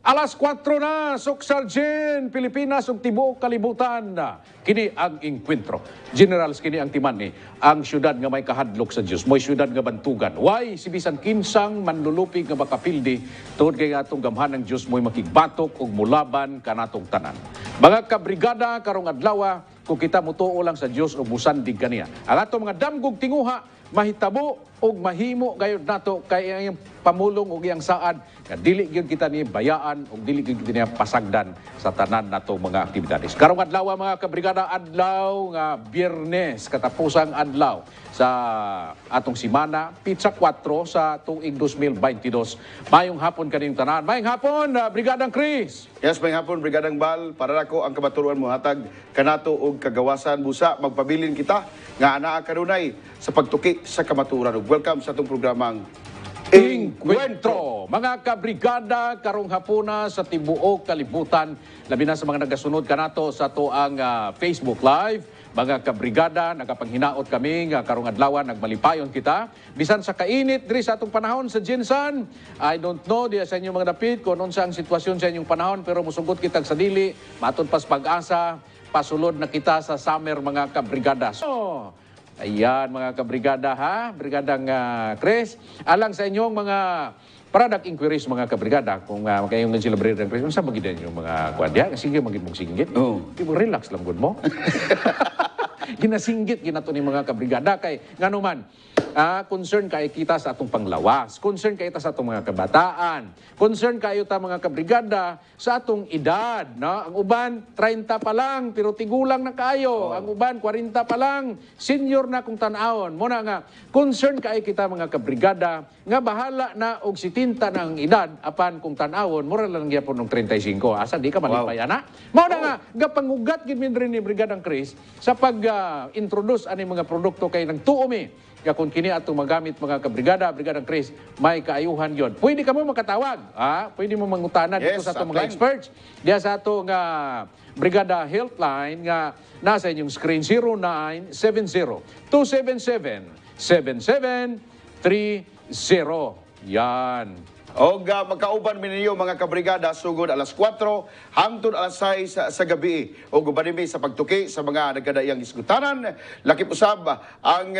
Alas 4 na, Suksargen, Pilipinas ug tibuok kalibutan na. Kini ang inkwentro. Generals kini ang timan ni ang syudad nga may kahadlok sa Dios, mo'y syudad nga bantugan. Why si bisan kinsang manlulupig nga makapildi tungod kay atong gamhan ng Dios mo'y makigbatok ug mulaban kanatong tanan. Mga kabrigada karong adlaw, kung kita mutuo lang sa Dios ug musandig kaniya. Ang atong mga damgog tinguha mahitabo ug mahimo gayud nato kay ang pamulong ug iyang saad nga dili gyud kita ni bayaan ug dili gyud kita niya pasagdan sa tanan nato mga aktibidades. Karong adlaw mga kabrigada, adlaw nga Biyernes, katapusang adlaw sa atong semana, Pitsa 4 sa tuig 2022. Mayong hapon kaning tanan. Mayong hapon, Brigadang Chris. Yes, mayong hapon, Brigadang Bal. Para nako ang kabaturan mo hatag kanato og kagawasan busa magpabilin kita nga anaa kanunay sa pagtuki sa kamaturan. Welcome sa atong programang Inkwentro. Mga kabrigada, karong hapuna sa tibuok kalibutan, labi na sa mga nagasunod kanato sa tuang Facebook Live. Mga kabrigada, nagapanghinaot kami nga karong adlaw nagmalipayon kita. Bisan sa kainit diri sa atong panahon sa Jinsan, I don't know di sa inyong mga dapit kung unsa ang sitwasyon sa inyong panahon, pero musugot kita sa dili, matud pas pag-asa, pasulod na kita sa summer mga kabrigada. So, ayan mga kabrigada ha, Brigadang Chris, alang sa inyong mga product inquiries mga kabrigada, kung kayong nag-celebrate ng Chris, unsa magidan yung mga kwadya? Sige, magid mong singgit. Di mo relax lang good mo. Ginasinggit ginato ni mga kabrigada kay nganuman concern kay kita sa atong panglawas, concern kay kita sa atong mga kabataan, concern kayo ta mga kabrigada sa atong edad, no? Ang uban 30 pa lang pero tigulang na kayo, ang uban 40 pa lang senior na kung tan-awon. Mo na nga concern kay kita mga kabrigada nga bahala na og 70 na ang edad apan kung tan-awon mura lang gyapon og 35. Asa di ka malipay ana? Mo na nga gapangugat gid min rin ni Brigadang Chris sa pag introduce ani mga produkto kay nagtuo mi kaya kung kini atong magamit mga kabrigada, Brigadang Chris, may kaayuhan yon. Pwede ka mo makatawag, pwede mo mangutanan dito sa atong mga experts. Diya sa atong Brigada Healthline nga nasa inyong screen 0970-277-7730. Yan. O magkauban mi ninyo mga kabrigada sugod alas 4 hangtod alas 6 sa gabi. O gubanimi sa pagtuki sa mga nagkadaiyang isgutanan. Lakip usab ang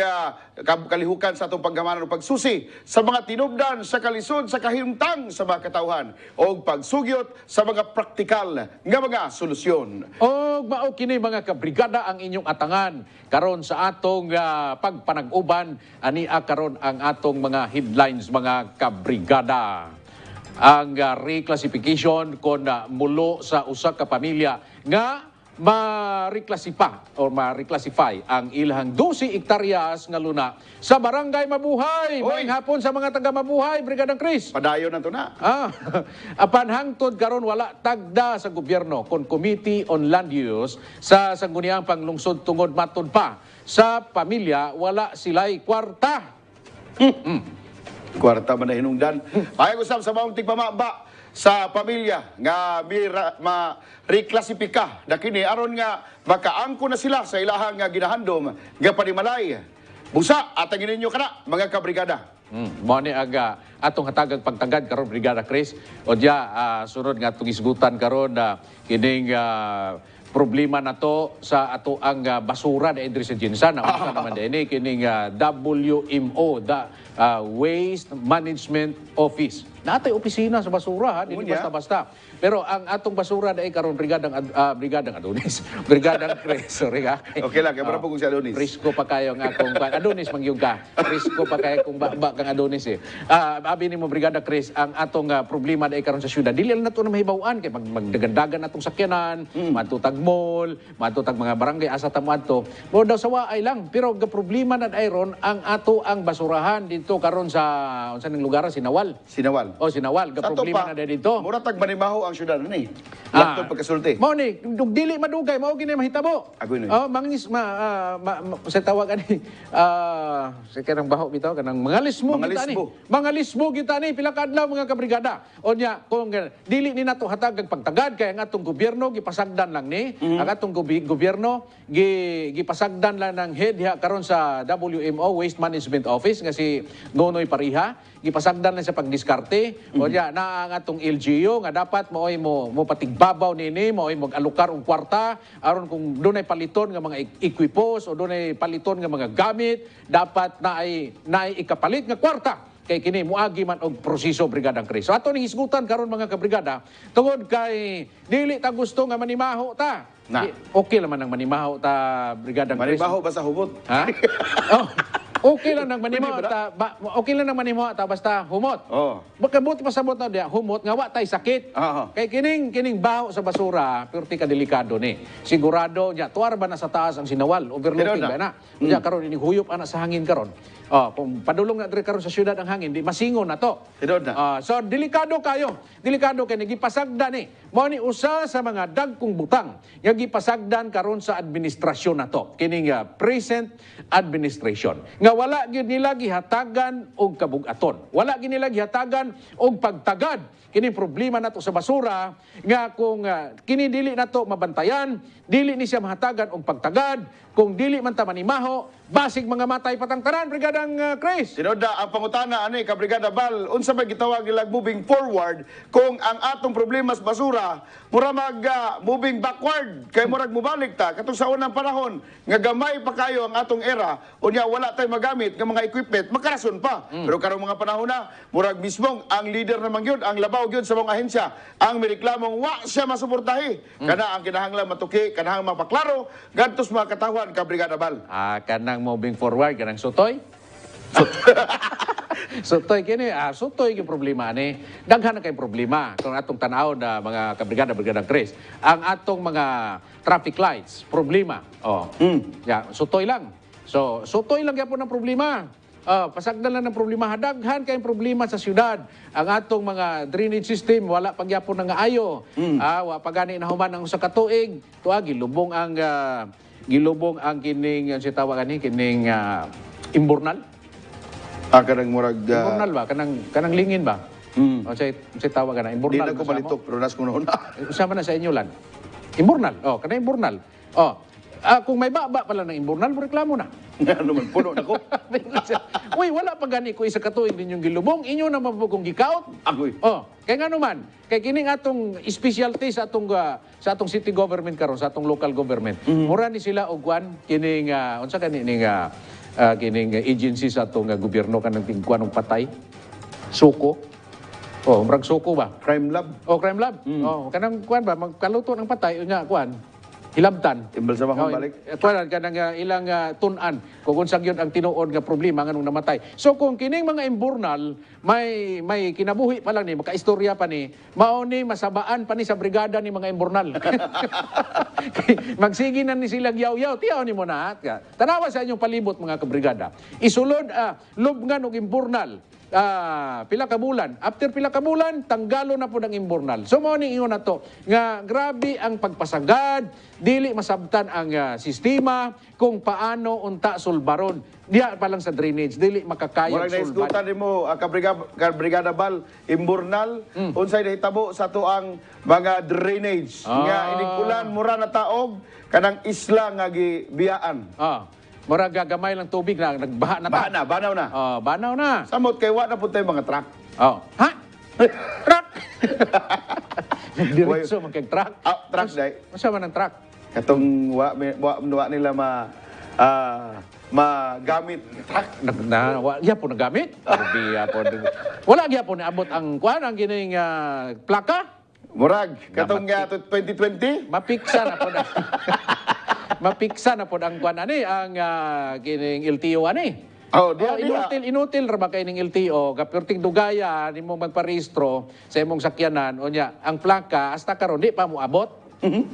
kalihukan sa atong paggamanan o pagsusi sa mga tinubdan sa kalisod sa kahimtang sa mga katawhan o pagsugyot sa mga praktikal nga mga solusyon. O mao kini mga kabrigada ang inyong atangan karon sa atong pagpanag-uban ania karon ang atong mga headlines mga kabrigada. Ang reclassification kon mulo sa usa ka pamilya nga ma-reclassify ang ilang 12 hektaryas nga luna sa Barangay Mabuhay. Maayong hapon sa mga taga Mabuhay, Brigadang Chris. Padayon na to na. Apan hangtod karon wala tagda sa gobyerno kon Committee on Land Use sa sangguniang panglungsod tungod matud pa sa pamilya wala sila'y kwarta. Kwarta man na hinungdan. Payag usab sa maong tigpamaba sa pamilya nga ma-reclassifika na kini aron nga makaangko na sila sa ilahang nga ginahandom nga panimalay. Busa atangin ninyo kana mga kabrigada. Mao ni aga atong hatagag pagtagad karon Brigada Chris. O diya sunod nga atong isgutan karon kining problema na to sa ato ang basura na Idris Jinsan. Ang naman din kining WMO, Waste Management Office. Natay opisina sa basura, hindi basta-basta. Pero ang atong basura na karon Brigadang Adonis. Brigadang Chris, sorry ka. Okay lang, kaya po kung si Adonis. Risko pa kayo nga kung Adonis mangyug ka. Risko pa kayo kung ba kang Adonis eh. Abi ni mo Brigada Chris, ang atong problema na karon sa syudad. Dili lang nato na mahibaw-an kay magdagandagan atong sakyanan, matutag mall, matutag mga barangay asa tamo adto. Mo daw sa waay lang, pero ga problema na ron ang ato ang basurahan dito karon sa unsa ning lugar Sinawal. Sinawal, ga problema na dito. Mura tag manimaho ang syudad ni. Laptop pagkasulti. Mao ni dili madugay, mao gini mahitabo. Mangis sa tawag ani sa kanang baho bitaw kanang mangalismo kita ni. Mangalismo kita ni pila ka adlaw mga kabrigada. Onya kung dili ni nato hatag pagtagad kay ang atong gobyerno gipasagdan lang ni. Ang atong gobyerno gipasagdan lang ng head karon sa WMO Waste Management Office nga si Nonoy Pariha. Gipasagdan lang sa pagdiskarte o diya na ang atong LGU nga dapat mo'y mo patigbabaw nini, mo'y mag-alukar og kwarta aron kung dunay paliton nga mga equipos o dunay paliton nga mga gamit, dapat na ay ikapalit nga kwarta kay kini muagi man og proseso Brigadang Chris. So ato ning hisgutan karon mga kabrigada tungod kay dili ta gusto nga manimaho ta. Na. Okay naman ang manimaho ta Brigadang Chris. Manibaho ba sa humot? Ha? Oh, okay lang nang manimaho ta, okay lang nang manimaho ta basta humot. Oh. Baka buti pasabot na diya, humot nga wa tay sakit. Oo. Kay kining baho sa basura, perti ka delikado ni. Sigurado nya tuwar ba na sa taas ang sinawal, overlooking Pero ba na. Nya karon ini huyop ana sa hangin karon. Oh, kung padulong na diri karon sa syudad ang hangin, di masingon na to. Tidod na. So delikado kayo. Delikado kay nagipasagda ni. Mao ni usa sa mga dagkong butang nga gipasagdan karon sa administrasyon na to. Kining present administration. Nga wala gyud nila gihatagan og kabug-aton. Wala gyud nila gihatagan og pagtagad kini problema nato sa basura nga kung kini dili nato mabantayan, dili ni siya mahatagan og pagtagad, kung dili man ta manimaho, basig mga matay patang tanan Brigadang Chris. Tinoda, ang pangutana ani ka Brigada Bal, unsa ba gitawag nila moving forward kung ang atong problema sa basura mura mag moving backward kay murag mubalik ta katong sa unang panahon nga gamay pa kayo ang atong era unya wala tay magamit nga mga equipment makarason pa. Pero karong mga panahon na murag mismong ang leader naman gyud ang labaw gyud sa mga ahensya ang mireklamong wa siya masuportahi. Kana ang kinahanglan matuki, kanahang mapaklaro gadtos mga katawan ka Brigada Bal. Kanang moving forward, kanang sutoy. Sutoy kini, sutoy yung problema ni. Daghan na kay problema kung atong tanaw na mga Brigadang Chris. Ang atong mga traffic lights, problema. Sutoy lang. So, sutoy lang yapon ang problema. Pasagdan lang ng problema. Daghan kay problema sa syudad. Ang atong mga drainage system, wala pagyapon nga ayo. Wa pagani na human ang usa ka tuig. Gilubong ang kining si tawagan ni kining imburnal. Kanang murag Imburnal ba? Kanang lingin ba? O say tawagan na di imburnal. na ko malitok pero nas ko na. Usama na sa inyo lan. Imburnal. Kanang imburnal. Kung may baba pala ng imburnal, reklamo na. Ano man puno na ko. Uy, wala pa gani ko isa ka tuig ninyong gilubong, inyo na mabugong gikaut. Agoy. Kaya nga naman, kay kining atong specialty sa atong city government karon, sa atong local government. Mura ni sila og kwan kining unsa kining agency sa atong gobyerno kanang tingkuan og patay. Suko. Murag suko ba? Crime Lab. Crime lab. Kanang kwan ba magkaluto ng patay unya kwan. Hilabtan. Timbal sa mga balik. Kuan kanang ilang tun-an kung unsang yun ang tinuod nga problema nganong namatay. So kung kining mga imburnal may kinabuhi pa lang ni makaistorya pa ni mao ni masabaan pa ni sa brigada ni mga imburnal. Magsigi na ni sila yaw-yaw tiyaw ni mo na. Tanawa sa inyong palibot mga kabrigada. Isulod lubngan og imburnal. Pila ka bulan. After pila ka bulan, tanggalo na po ng imburnal. So, mo ni ingon na to, nga grabe ang pagpasagad, dili masabtan ang sistema, kung paano unta sulbaron. Diya pa lang sa drainage, dili makakayag Murag naisgutan sulban. nimo ka Brigada Bal imburnal unsay nahitabo sa tuang mga drainage nga inigulan mura na taog kanang isla nga gibiyaan. Mura gagamay lang tubig na, nagbaha na ta. Banaw na. Banaw na. Samot kay wa na pud tay mga truck. Ha? Truck! Nagdiretso magkag-truck. Truck day. Masa man ang truck? Katong wa nila magamit truck. Gyapon nagamit. Wala gyapon abot ang kuan ang gining plaka. Murag katong 2020 Mapiksa na po mapiksa na po ang kuan ani ang kining LTO ani. Inutil ra ba kay ning LTO kapirting dugaya nimo magparehistro sa imong sakyanan unya ang plaka hasta karon di pa mo abot.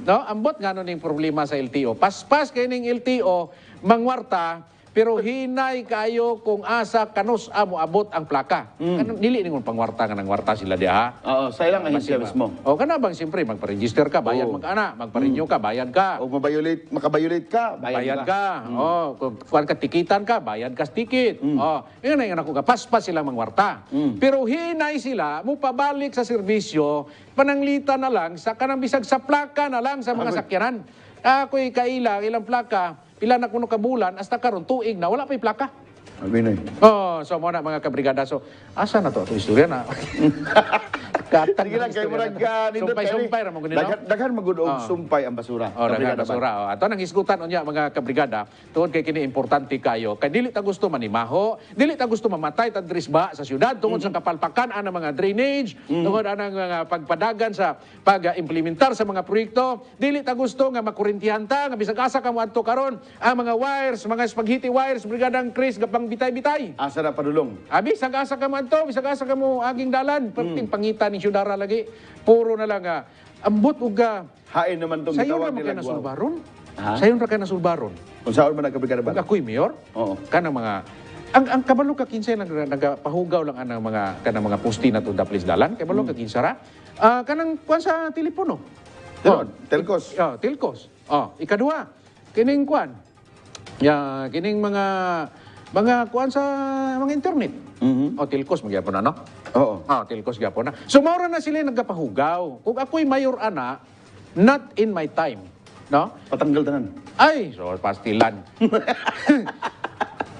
No, ambot ngano ning problema sa LTO. Paspas kay ning LTO mangwarta pero hinay kayo kung asa kanus amo abot ang plaka. Dili ningon pangwarta nga nangwarta sila diha. sa ilang ahensya mismo. Kana bang siyempre magpa-register ka, bayad mag-ana, magpa-renew ka, bayad ka. O makabayolate ka, Bayad ka. Kung ka tikitan ka, bayad ka sa tikit. Yun na yung ako ka. Paspas silang mangwarta. Pero hinay sila, mo pabalik sa serbisyo, pananglita na lang, sa kanang bisag sa plaka na lang sa mga sakyanan. Ako'y ilang plaka, pila na kuno ka bulan, hasta karon tuig na, wala pa'y plaka. Abinoy. So mo na mga kabrigada. So, asa na to? Ito istorya na. Katang Sige lang, kayo murag ka nindot Sumpay ra mo ganito. Daghan magud og sumpay ang basura. Daghang basura. Ato nang hisgutan unya mga kabrigada, tuod kay kini importante kayo. Kay dili ta gusto manimaho, dili ta gusto mamatay ta drisba sa syudad tungod sa kapalpakan ang mga drainage, tungod anang mga pagpadagan sa pag-implementar sa mga proyekto, dili ta gusto nga makurintihan ta nga bisag asa ka mo adto karon ang mga wires, mga spaghetti wires, brigadang Chris gapang bitay-bitay. Asa na padulong. Abi, sagasa ka man to, sagasa ka mo aging dalan, perting pangita ni syudara lagi. Puro na lang ambot ug Hain naman tong sayon gitawag ra man nila. ka nasulbaron. Ha? Sayon ra ka nasulbaron. Kung saan man nagkabrigada Ug ba? ako'y mayor. Oo. Kanang mga ang kabalo ka kinsay nagapahugaw lang anang mga kanang mga posti na to daplis dalan, kabalo ka kinsara. Kanang kuan sa telepono. Telcos. Telcos. Ikaduha, kining kuan. Kining mga kuan sa mga internet. Telcos magyapon na, no? Oo. Telcos gyapon na. So maura na sila nagapahugaw. Kung ako'y mayor ana, not in my time, no? Patanggal tanan. Ay, so pastilan.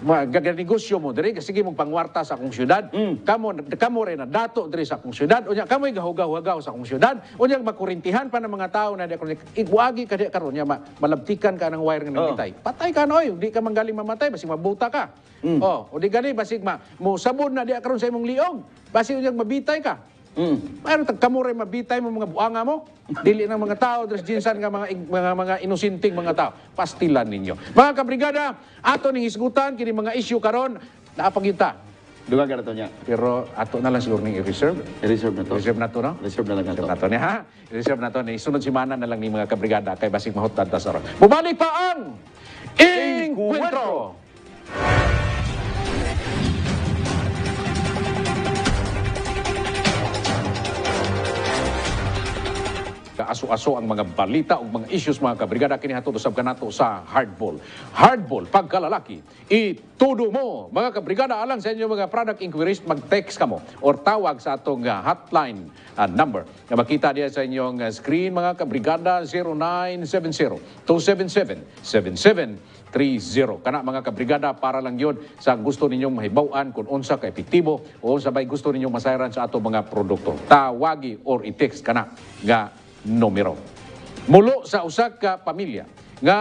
Gaganegosyo mo diri sige mong pangwarta sa akong syudad. Kamo rin na dato diri sa akong syudad. Unya kamoy gahugaw-hugaw sa akong syudad. Unya makurintihan pa ng mga tao na di ako igwagi ka di karon nya malabtikan ka ng wire nga nagitay. Patay ka noy, di ka manggaling mamatay basig mabuta ka. O di gani basig mo sabon na di karon sa imong liog. Basig unya mabitay ka. Mayroon kamo rin mabitay mo mga buanga mo. Dili ng mga tao, dress jinsan nga mga inusinting mga tao. Pastilan ninyo. Mga kabrigada, ato ning isgutan, kini mga issue karon naapagita. Duga ka na to niya. Pero ato na lang siguro ning i-reserve. I-reserve na to. Reserve na to, no? Reserve na lang na to. Reserve na to, niya, ha? Reserve na to. Ni sunod simana na lang ni mga kabrigada kay basig mahutad ta sa ron. Bumalik pa ang Encuentro! Aso-aso ang mga balita o mga issues mga kabrigada kinihatod usab kanato sa Hardball. Hardball pagkalalaki, itudo mo mga kabrigada alang sa inyo mga product inquiries mag-text kamo or tawag sa atong hotline number na makita diya sa inyong screen mga kabrigada 0970-277-7730. Kana mga kabrigada para lang yun sa gusto ninyong mahibaw-an kung unsa ka epektibo o unsa bay gusto ninyong masayran sa ato mga produkto. Tawagi or i-text kana nga numero. Mulo sa usa ka pamilya nga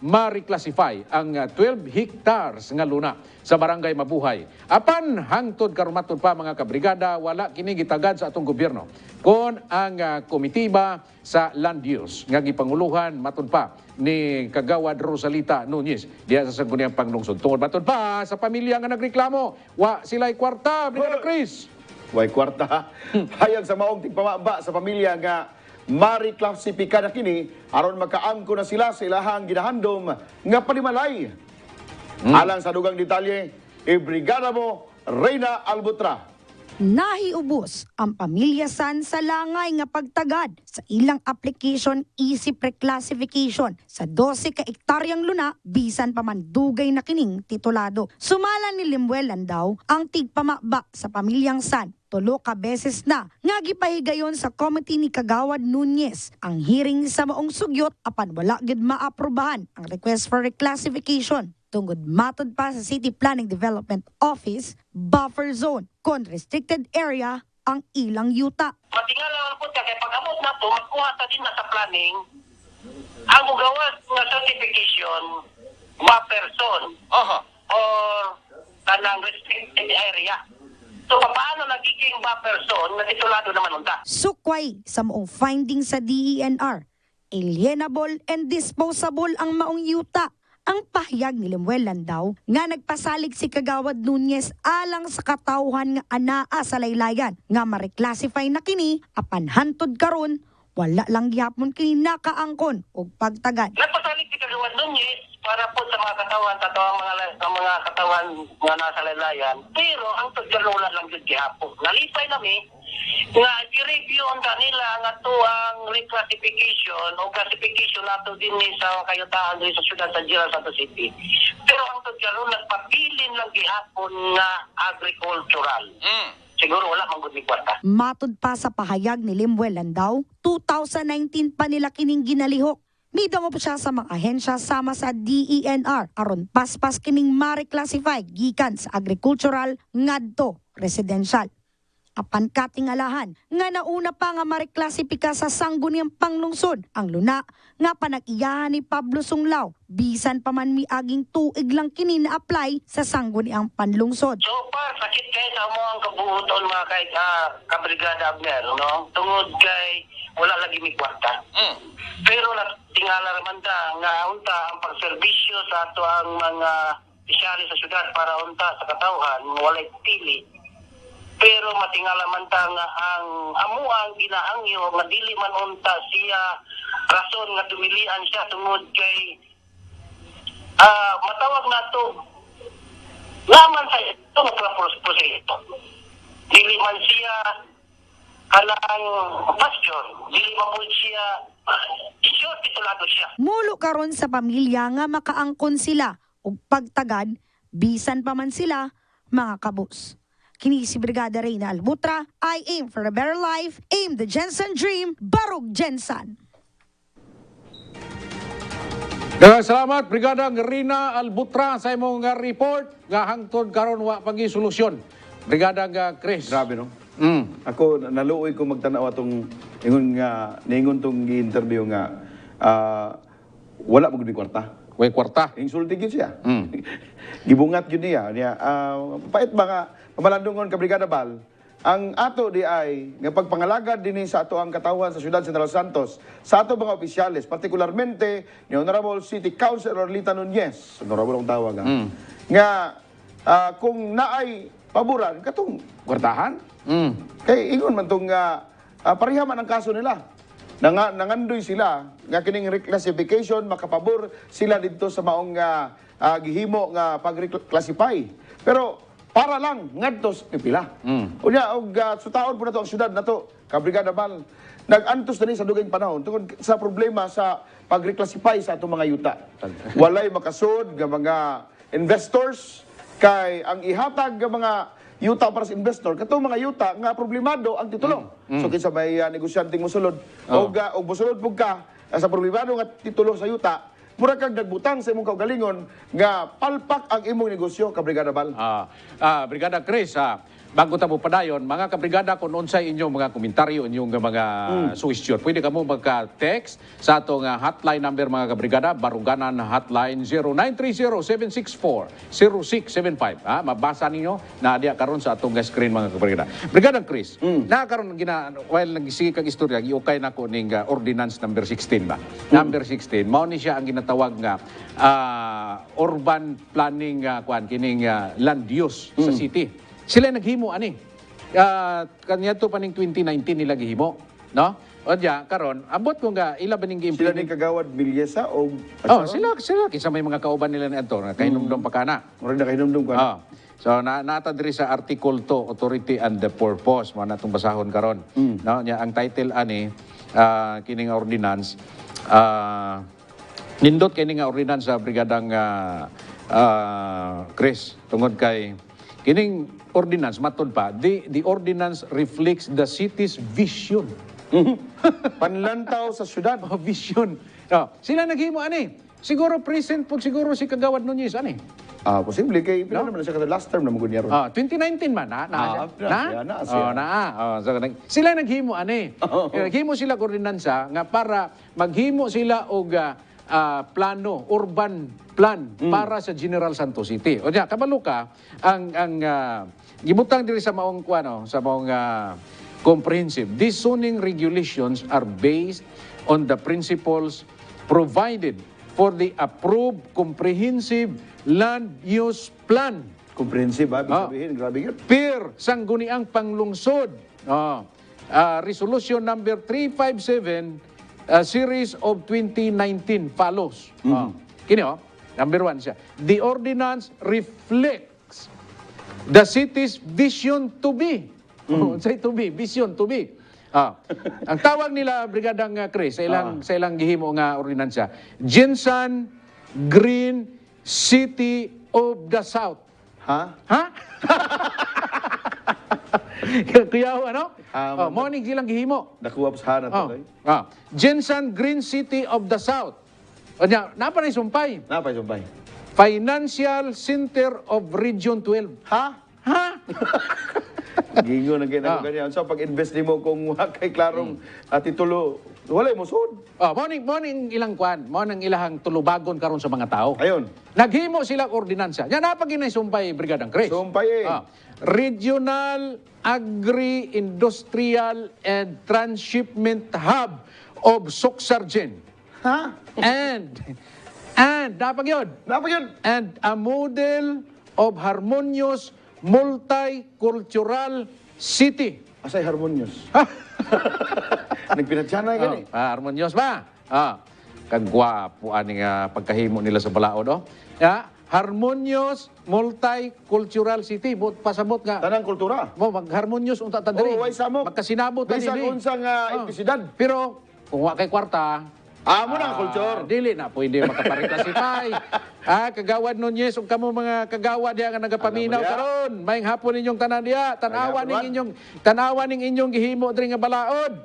ma-reclassify ang 12 hectares nga luna sa barangay Mabuhay. Apan hangtod karumaton pa mga kabrigada wala kini gitagad sa atong gobyerno. Kon ang komitiba sa land use nga gipanguluhan matud pa ni Kagawad Rosalita Nunez diya sa sangguniang panglungsod. Tungod matud pa sa pamilya nga nagreklamo, wa sila'y kwarta, Brigada Chris. Way kwarta. Hayag sa maong tigpamaba sa pamilya nga ma-reclassify na kini aron makaangko na sila sa ilahang ginahandom nga panimalay. Alang sa dugang detalye, ibrigada mo Reyna Albutra. Nahiubos ang pamilya San sa langay nga pagtagad sa ilang application isip reclassification sa 12 ka ektaryang luna bisan pa man dugay na kining titulado. Sumala ni Limuelan daw ang tigpamaba sa pamilyang San 3 ka beses na nga gipahigayon sa committee ni Kagawad Nunez ang hearing sa maong sugyot apan wala gid maaprobahan ang request for reclassification. Tungod matod pa sa City Planning Development Office, buffer zone kon restricted area ang ilang yuta. Matingala lang po kay pag-abot na to, magkuha ta din na sa planning ang mugawad nga certification ma-person or tanang restricted area. So paano nagiging ma-person na titulado naman unta? Sukway sa maong findings sa DENR, alienable and disposable ang maong yuta. Ang pahayag ni Limuelan daw nga nagpasalig si Kagawad Nunez alang sa katawhan nga anaa sa laylayan nga ma-reclassify na kini apan hantod karon wala lang gihapon kini nakaangkon og pagtagad. Nagpasalig si Kagawad Nunez para po sa mga katawan nga nasa laylayan, pero ang tagkalula lang yun gihapon. Nalipay nami nga i-review ang kanila nga to ang reclassification o classification nato din ni sa kayutaan din sa syudad sa General Santos City. Pero ang tagkalula nagpabilin lang gihapon nga agricultural. Siguro wala man gud ni kwarta. Matud pa sa pahayag ni Limuelan daw, 2019 pa nila kining ginalihok Midangop siya sa mga ahensya sama sa DENR aron paspas kining ma-reclassify gikan sa agricultural ngadto residential. Apan katingalahan nga nauna pa nga mareklasipika sa sangguniang panglungsod ang luna nga panag-iyahan ni Pablo Sunglao bisan pa man miaging tuig lang kini na-apply sa sangguniang panlungsod. So far, sakit kay sa mo ang kabuuton mga kay kabrigada Abner, no? Tungod kay wala lagi mi kwarta. Pero tingala raman ta nga unta ang pagserbisyo sa ato ang mga opisyales sa syudad para unta sa katawhan walay pili. Pero matingala man ta nga ang amo ang ginaangyo nga dili man unta siya rason nga dumilian siya tungod kay matawag nato laman sa ito nga proseso. Dili man siya kanang pasyon, dili man po siya sure titulado siya. Mulo karon sa pamilya nga makaangkon sila og pagtagad bisan pa man sila mga kabus. Kini si Brigada Reyna Albutra, I aim for a better life, aim the Jensen dream, Barug Jensen. Salamat, Brigada Rina Albutra sa imong nga report nga hangtod karon wa pagi solusyon. Brigada Chris. Grabe, no? Ako, naluoy ko magtanaw atong ningon tong gi-interview nga wala mo gud kwarta. Way kwarta. Insulti gyud siya. Gibungat gyud niya. Pait ba nga pamalandungon ka Brigada Bal, ang ato di ay nga pagpangalagad dinhi sa ato ang katawan sa Siyudad Central Santos sa ato mga opisyales, partikularmente ni Honorable City Councilor Lita Nunez, honorable ang tawag nga kung naay paboran katong kwartahan. Kay ingon man tong parehaman ang kaso nila. Nangandoy sila nga kining reclassification makapabor sila dito sa maong gihimo nga pag-reclassify. Pero para lang ngadtos pipila. Unya og sutaon po nato ang syudad nato ka Brigada Bal. Nag-antos na ni sa dugay panahon tungod sa problema sa pag-reclassify sa atong mga yuta. Walay makasud nga mga investors kay ang ihatag nga mga yuta para sa investor katong mga yuta nga problemado ang titulo. So kinsa may negosyanteng mosulod og mosulod pug ka sa problemado nga titulo sa yuta, mura kang nagbutang sa imong kaugalingon nga palpak ang imong negosyo ka Brigada Bal. Brigada Chris, bago tamo padayon, mga kabrigada, kung unsay inyong mga komentaryo, inyong mga suhestyon, pwede ka mo magka-text sa atong hotline number mga kabrigada, Baruganan Hotline 0930-764-0675. Mabasa ninyo na diya karon sa atong screen mga kabrigada. Brigada Chris, karon while nagisige kag istorya, giukay na ko ning ordinance number 16 ba? Number 16, mao ni siya ang ginatawag nga urban planning kining land use sa city. Sila naghimo ani. Kanya to paning 2019 nila gihimo, no? O diya karon ambot ko nga ila ba ning Sila gi-implement. ni kagawad Bilyesa o Sila kisa may mga kauban nila adto na kahinumdom pa kana. Murag na kahinumdum ka. So nata diri sa Article 2, Authority and the Purpose, mo natong basahon karon. No, nya ang title ani kining ordinance nindot kini nga ordinance sa brigadang Chris tungod kay kining ordinance matud pa the ordinance reflects the city's vision. Panlantaw sa syudad. Vision. Sila naghimo ani. Siguro present po siguro si Kagawad Nunez ani. Posible kay pila naman siya kada last term na mo gud 2019 man na siya. So, sila naghimo ani. Naghimo sila ordinansa nga para maghimo sila og plano, urban plan para sa General Santos City. O diya, kabalo ka, ang gibutang diri sa maong sa maong comprehensive. These zoning regulations are based on the principles provided for the approved comprehensive land use plan. Comprehensive ibig sabihin, grabe yun. Per sangguniang panglungsod. Resolution number 357 series of 2019 follows. Kini number 1 siya. The ordinance reflects the city's vision to be. Say to be, vision to be. Ang tawag nila Brigadang Chris sa ilang gihimo nga ordinansa, Jensen Green City of the South. Ha? Kuyaw ano? Morning silang gihimo. Nakuha pa sa hana to. Jensen Green City of the South. O niya, napa na sumpay? Napay sumpay. Financial Center of Region 12. Ha? Ha? Gingo na ganyan ganyan. So pag invest nimo kung wa kay klarong titulo, wala mo sud. Oh, morning ilang kwan, mo nang ilahang tulubagon karon sa mga tao. Ayon. Naghimo sila ordinansa. Yan napag sumpay Brigadang Chris. Sumpay eh. Regional Agri-Industrial and Transshipment Hub of Soksargen. Ha? And napag yun. Napa yun? And a model of harmonious multicultural city. Asay harmonious. Nagpinatsanay gani. Harmonious ba? Kagwapo aning pagkahimo nila sa balaod, oh. Harmonious multicultural city. Pasabot nga. Tanang kultura. Mo mag-harmonious unta ta diri. Way samok. Magkasinabot ta Bisag diri. unsang impisidad. Pero kung wa kay kwarta, Amo na ang culture. dili na pwede makapariklasify. Kagawad nun yes, ug kamo mga kagawad diha nga nagapaminaw Alam mo karon. Mayong hapon ninyong tanan diha, tanawa Ay, ning inyong gihimo diri nga balaod.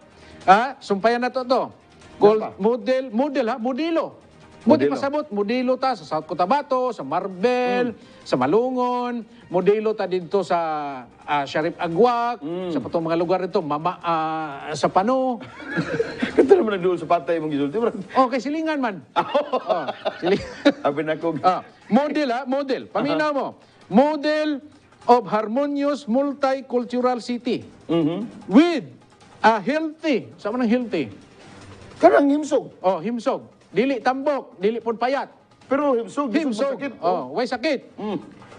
Sumpayan na to. Ano Modelo. Modelo Modelo. pasabot, modelo ta sa South Cotabato, sa Marbel, sa Malungon, modelo ta dito sa Sharif Agwak, sa patong mga lugar dito, sa Pano. Kanta naman nagduol sa patay mong gisulti. Kay silingan man. Silingan. Abi na ko. Model. Paminaw mo. Model of harmonious multicultural city with a healthy. Sama ng healthy? Kanang himsog. Himsog. Dili tambok, dili pun payat. Pero himsog, Himsog. sakit. Way sakit.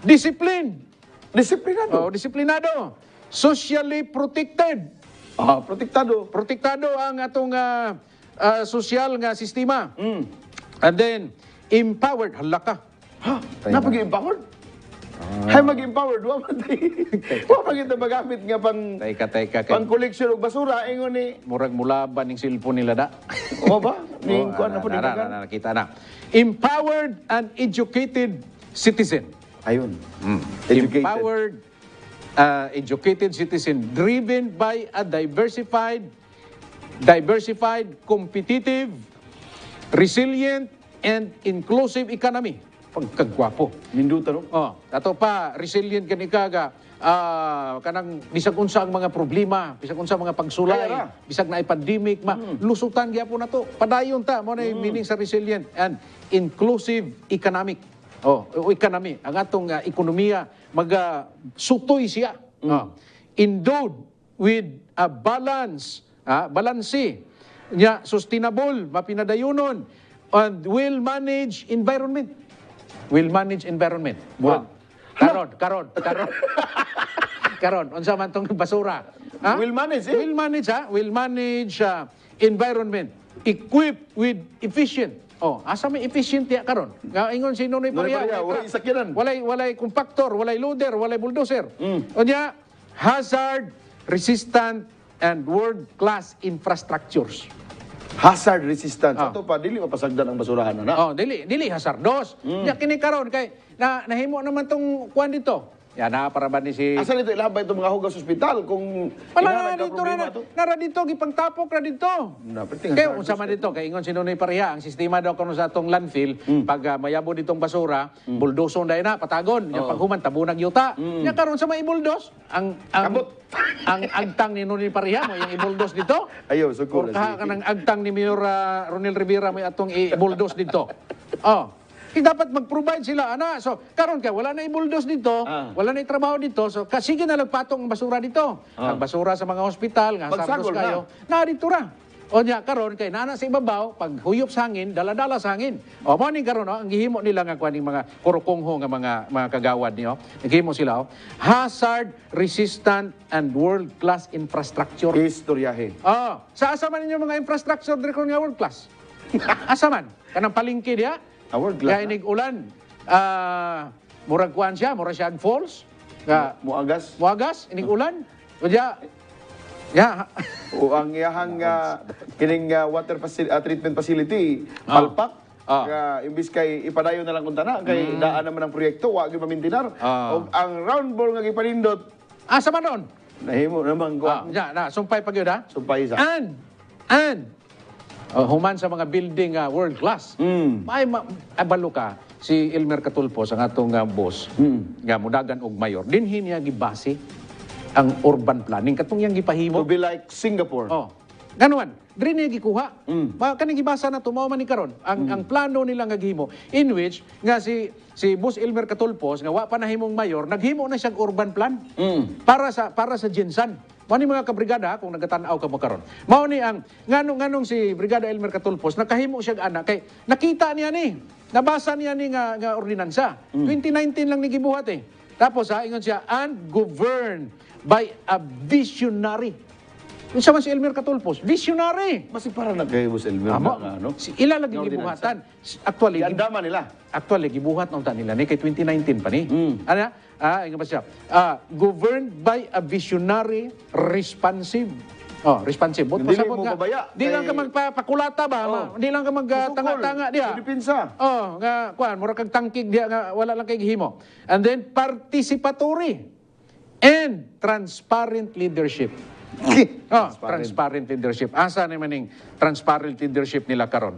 Discipline. Disiplinado. Disiplinado. Socially protected. Protektado. Protektado ang atong social nga sistema. And then, empowered. Halaka. Ha? Napag-empowered? Hay mag-empowered. Wa man kita magamit nga Teka. pang koleksyon og basura. Ingon ni... Murag mulaban ng cellphone nila da. O ba? Ni kuan na po Nakita na. Empowered and educated citizen. Ayun. Educated. Empowered, educated citizen driven by a diversified, competitive, resilient, and inclusive economy. Pagkagwapo. Minduta no? Ato pa, resilient gani kaga, kanang bisag unsa ang mga problema, bisag unsa ang mga pagsulay, Kaya ra. bisag na pandemic, lusutan gyapon nato. Padayon ta mo na yung meaning sa resilient and inclusive economic. Economy, ang atong ekonomiya sutoy siya. Endowed with a balanse, sustainable, mapinadayunon, and well-managed environment. Well-managed environment. Karon. Unsa man tong basura? Well-managed, eh? Well-managed environment. Equipped with efficient. Asa may efficient ya karon? Ingon si Nonoy Paria. Walay sakyanan. Walay compactor, walay loader, walay bulldozer. Unya, hazard resistant and world-class infrastructures. Hazard resistant. Ato pa, dili mapasagdan ang basurahan na. Dili hazardos. Ya kini karon kay nahimo naman tong kuan dito. Na para ba ni si Asa nito ilabay itong mga hugas ospital kung Wala inanan ka dito problema na. to? Nara dito gipangtapok ra dito. Kaya unsa man dito kay ingon si Nonoy Paria ang sistema daw kuno sa atong landfill pag mayabo ditong basura, buldoson dai na patagon, yung paghuman tabunag yuta. Nya karon sa may ibuldos ang agtang ni Nonoy Paria mo yung ibuldos dito. Ayaw, sugod Or kanang agtang ni Mayor Ronel Rivera may atong ibuldos dito. Dapat mag-provide sila, So, karon ka, wala na i-bulldoze dito, wala na i-trabaho dito, so, sige na nagpatong ang basura dito. Ang basura sa mga ospital, nga sardos Magsagol kayo, na dito ra. O niya, karon kay nana sa ibabaw, pag huyop sa hangin, dala-dala sa hangin. Morning karon, ang gihimo nila nga kuaning mga kurukongho nga mga kagawad niyo. Naghimo sila, hazard resistant and world-class infrastructure. Istoryahe. Sa asa man ninyo mga infrastructure diri kon nga world-class? Asa man? Kanang palengke diha? World-class Kaya inig ulan, murag kuan siya, murag siya falls. Muagas. Muagas, inig ulan. Kaya, O ang iyahang kining water treatment facility, palpak. Imbis kay ipadayon na lang kung tana, kay daan naman ang proyekto, wag yung mamintinar. O ang round ball nga gipanindot, asa man ron? nahimo naman ko. Sumpay pag yun, ha? Sumpay isa. And, human sa mga building world class. May abalo ka si Elmer Catulfos ang atong boss nga mudagan og mayor. Dinhi niya gibase ang urban planning katong yang To gipahimo. be like Singapore. Oh. Ganuan, diri niya gikuha. Kanang gibasa na tumaw man ni karon ang plano nila nga gihimo in which nga si Boss Elmer Catulfos nga wa pa nahimong mayor, naghimo na siyang urban plan para sa Jinsan. Mao ni mga kabrigada kung nagatan-aw ka mo karon. Mao ni ang nganong si Brigada Elmer Catulfos nakahimo siya anak kay nakita niya ni, nabasa niya ni nga ordinansa. 2019 lang ni gibuhat eh. Tapos ingon siya and governed by a visionary. Unsa man si Elmer Catulfos? Visionary. Masig para na kay Boss Elmer Amo, na ano? si ilalagi Nga gibuhatan. Actually, Iandaman nila. gibuhat na nila ni kay 2019 pa ni. Ano? Ingon ba siya? Governed by a visionary, responsive. Responsive. But Dili pasabot mo nga, babaya di lang ka kay- magpakulata ba? Di lang ka magtanga-tanga diya. Pilipinsa. Nga kuan, mura kag tangkig diya nga wala lang kay gihimo. And then participatory and transparent leadership. Transparent leadership. Asa naman ning transparent leadership nila karon?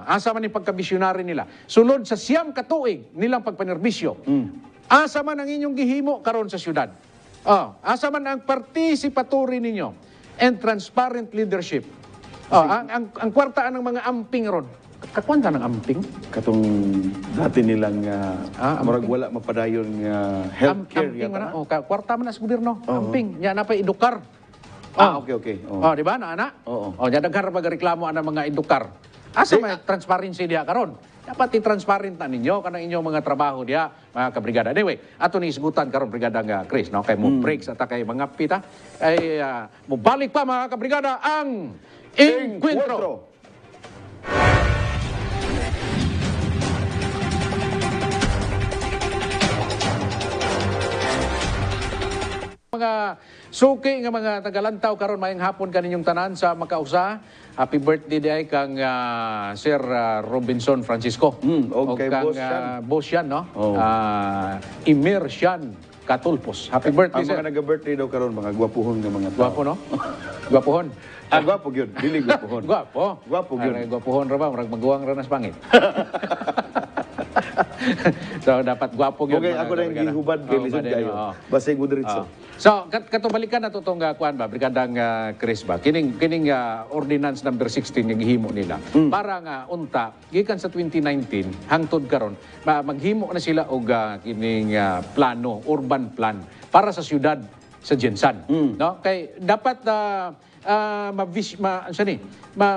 Asa man ning pagka-visionary nila? Sulod sa siyam ka tuig nilang pagpanerbisyo. Asa man ang inyong gihimo karon sa syudad? Asa man ang participatory ninyo and transparent leadership? Ang kwartaan ng mga amping ron. Kakwanta ng amping? Katong dati nilang murag amping. wala mapadayon nga healthcare Amping man yata. kwarta man na sa gobyerno. Amping. Nya na pa edukar. Okay. Di ba na ana? Oo. Nya daghan pag reklamo ana mga edukar. Asa may transparency diha karon? Dapat i-transparent na ninyo kanang inyong mga trabaho diha, mga kabrigada. Anyway, ato ni isgutan karon brigada nga Chris, no? Kay mo breaks at kay mga pita ay mo balik pa mga kabrigada ang Encuentro. Mga suki nga mga tagalantaw karon mayang hapon kaninyong tanan sa makausa. Happy birthday di ay kang Sir Robinson Francisco. og kay kang Boss Sian. Boss Sian, no? Oh. Emir Sian Catulfos. Happy birthday, Ang sir. mga nag-birthday daw karon mga gwapuhon nga mga tao. Gwapo, no? Gwapohon. Gwapo gyud, dili gwapuhon. Gwapo. Gwapo gyud. Gwapohon ra ba? Murag maguwang ra nas pangit. So, dapat gwapo gyud. Okay, mga ako na yung kabrigada. gihubad kay Lisod hubad kayo. oo. Basig mo diretso. So, katubalikan na tutong kuan ba, Brigadang Chris ba, kining ordinance number 16 yung gihimo nila. Para nga unta, gikan sa 2019, hangtod karon, maghimo na sila og kining plano, urban plan, para sa syudad sa Jensan. No? Kay dapat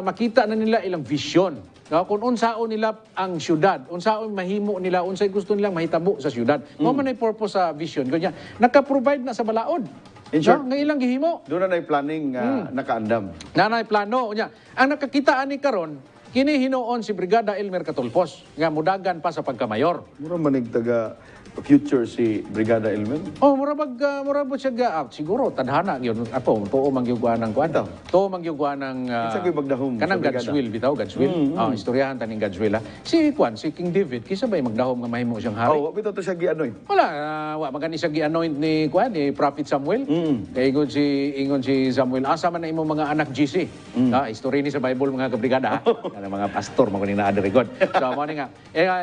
makita na nila ilang vision. No, kung unsaon nila ang syudad, unsaon mahimo nila, unsay gusto nilang mahitabo sa syudad. Mao man ay purpose sa vision. Kanya naka-provide na sa balaod. In short, Nga ilang gihimo. doon na planning nakaandam. Nanay plano nya. Ang nakakitaan ni karon kini hinuon si Brigada Elmer Catulfos nga mudagan pa sa pagkamayor. Mura manig taga future si Brigada Elmer. Murabag siya siguro tadhana gyud ato tuo mangyugwa ng kuan. Tuo mangyugwa ng Kinsa ko'y magdahom kanang sa brigada? God's will bitaw, God's will. Istoryahan taning God's will. Si King David kisa bay magdahom nga mahimo siyang hari. Oh, bitaw to siya gianoy. Wala, magani siya gi-anoint ni Prophet Samuel. Kay ingon si Samuel, asa man na imong mga anak GC. History ni sa Bible mga kabrigada, mga pastor mo kuning naa diri God. So mo ni nga,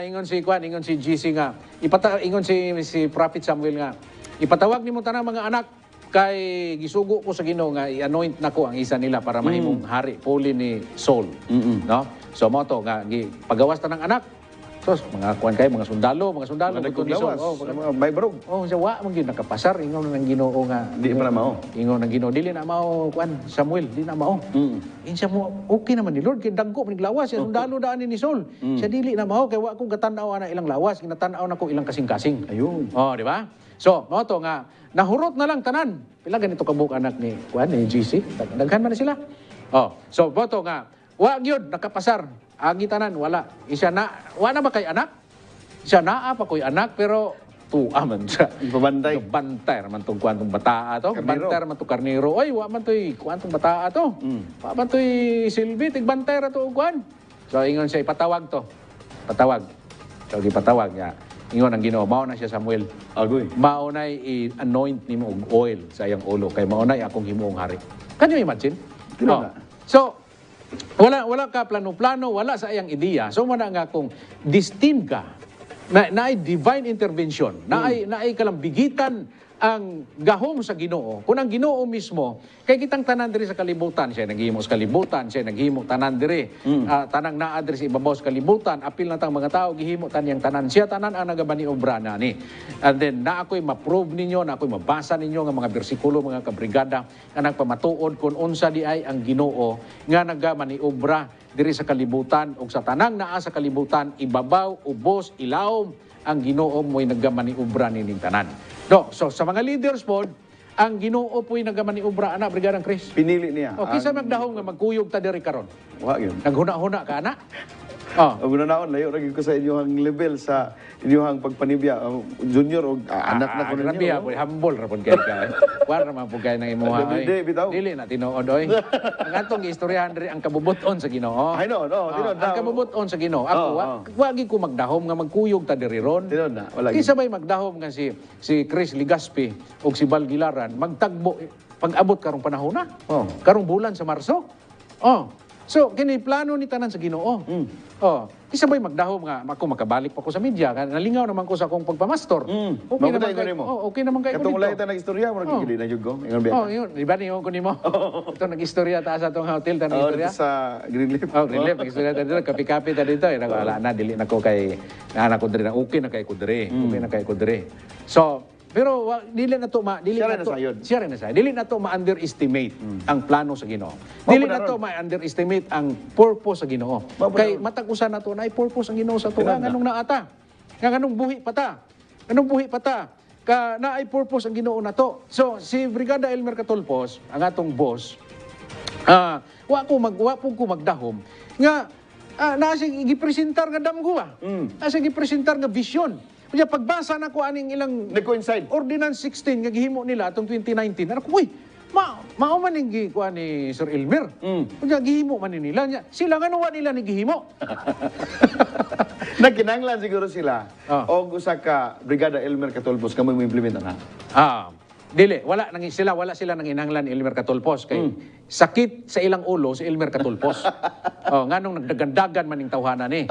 ingon si GC nga, ingon si Prophet Samuel nga, ipatawag nimo tanang mga anak kay gisugo ko sa Ginoo nga i-anoint nako ang isa nila para mahimong hari puli ni Saul. No? So mo to nga pagawas tanang anak. Sos, mga kuan kay mga sundalo Mga butod ni Saul. nagkuglawas, mga may barog. Siya wa man gyud nakapasar ingon nang Ginoo nga Di pa na mao. ingon nang Ginoo dili na mao kuan Samuel di na mao. Insa mo okay naman ni Lord kay dagko ning lawas siya sundalo daan ni Saul. Siya dili na mao kay wa ko gatan-aw ana ilang lawas ginatan-aw na ko ilang kasing-kasing. Ayun. Di ba? So, mo to nga nahurot na lang tanan. Pila ganito kabuk anak ni kuan ni GC. Daghan man na sila. So mo to nga wa gyud nakapasar. Agi tanan wala. Isa na wa na ba kay anak? Siya naa pa ko'y anak pero tuwa man siya. Ipabantay. Bantay man tong kuantong bataa to. Karnero. Bantay man to karnero. Oy, wa man to'y kuantong bataa to. Wa man to'y silbi tigbantay ra to og kuan. So ingon siya ipatawag to. Patawag. So gipatawag niya. Ingon ang Ginoo, mao na siya Samuel. Agoy. Mao nay i-anoint nimo og oil sa iyang ulo kay mao nay akong himuong hari. Can you imagine? Dili na. So Wala ka plano-plano, wala sa iyang ideya. So mana nga kung destined ka na ay divine intervention, na ay kalambigitan ang gahom sa Ginoo. Kung ang Ginoo mismo, kay kitang tanan diri sa kalibutan, siya naghimo sa kalibutan, siya naghimo tanan diri, tanang naa diri sa ibabaw sa kalibutan, apil na tang mga tao gihimo taniyang tanan. Siya tanan ang nagabaniobra na ni. And then na ako'y ma-prove ninyo, na ako'y mabasa ninyo nga mga bersikulo, mga kabrigada, nga nagpamatuod kung unsa di ay ang Ginoo nga nagamaniobra diri sa kalibutan ug sa tanang naa sa kalibutan, ibabaw, ubos, ilawom, ang Ginoo mo'y nagamaniobra nining tanan. No, so sa mga leaders po, ang Ginoo po'y nagamaniobra, ana, Brigadang Chris. Pinili niya. O, kisa magdahong nga magkuyog ta diri karon. Wa yun. Naghuna-huna ka, ana? Oh. Ang naon layo ra gyud ko sa inyong level sa inyong pagpanibya. Junior o anak na ko ninyo. Grabe ha, humble ra pud kay ka. Kuan ra man pud kay nang imuha. Hindi, bitaw. Dili na tinuod oy. Ang atong istoryahan diri ang kabubuton sa Ginoo. I know, no, tinod na. Ang kabubuton sa Ginoo. Ako wagi ko magdahom nga magkuyog ta diri ron. Tinod na, wala gyud. Kisa may magdahom nga si Chris Ligaspi ug si Bal Gilaran magtagbo pag-abot karong panahon na. Oh. Karong bulan sa Marso. Oh. So kini plano ni tanan sa Ginoo. Oh, kisa ba'y magdahom nga ako makabalik pa ko sa media, nalingaw naman ko sa akong pagpamastor. Okay naman kay mo. Oh, okay naman kay ko Katong dito. lahi ta nagistorya mo nagigili na jud ko. Ingon ba? Oh, yun, di ba niyo ko nimo? Ito nag-istorya ta sa tong hotel ta nag-istorya. Sa Greenleaf. Oh, relief, nag-istorya ta dito, kapi-kapi ta dito. Wala na dili na ko kay anak ko diri na okay na kay ko diri. Okay na kay ko diri. So, pero dili na to siya rin na sayod. Dili na to ma-underestimate ang plano sa Ginoo. Dili na to ma-underestimate ang purpose sa Ginoo. Kay matag-usa na to na ay purpose ang Ginoo sa to. Nganong naata? Nganong buhi pa ta? Nganong buhi pa ta? Na ay purpose ang Ginoo na to. So si Brigada Elmer Catulpos, ang atong boss, wa po ko magdahom nga nasa gipresentar nga damgo nasa gipresentar nga vision. Kaya pagbasa na ko aning ilang Nag-coincide. Ordinance 16 nga gihimo nila atong 2019. Ano ko, uy, mao man ning gikuha ni Sir Elmer. Kaya gihimo man ni nila niya. Sila nga wa nila ni gihimo. Nagkinanglan siguro sila. Oh. O usa ka Brigada Elmer Catulpos kamo mo implement na. Dili, wala sila nang inanglan ni Elmer Catulpos kay sakit sa ilang ulo si Elmer Catulpos. Nganong nagdagandagan man ning tawhana ni.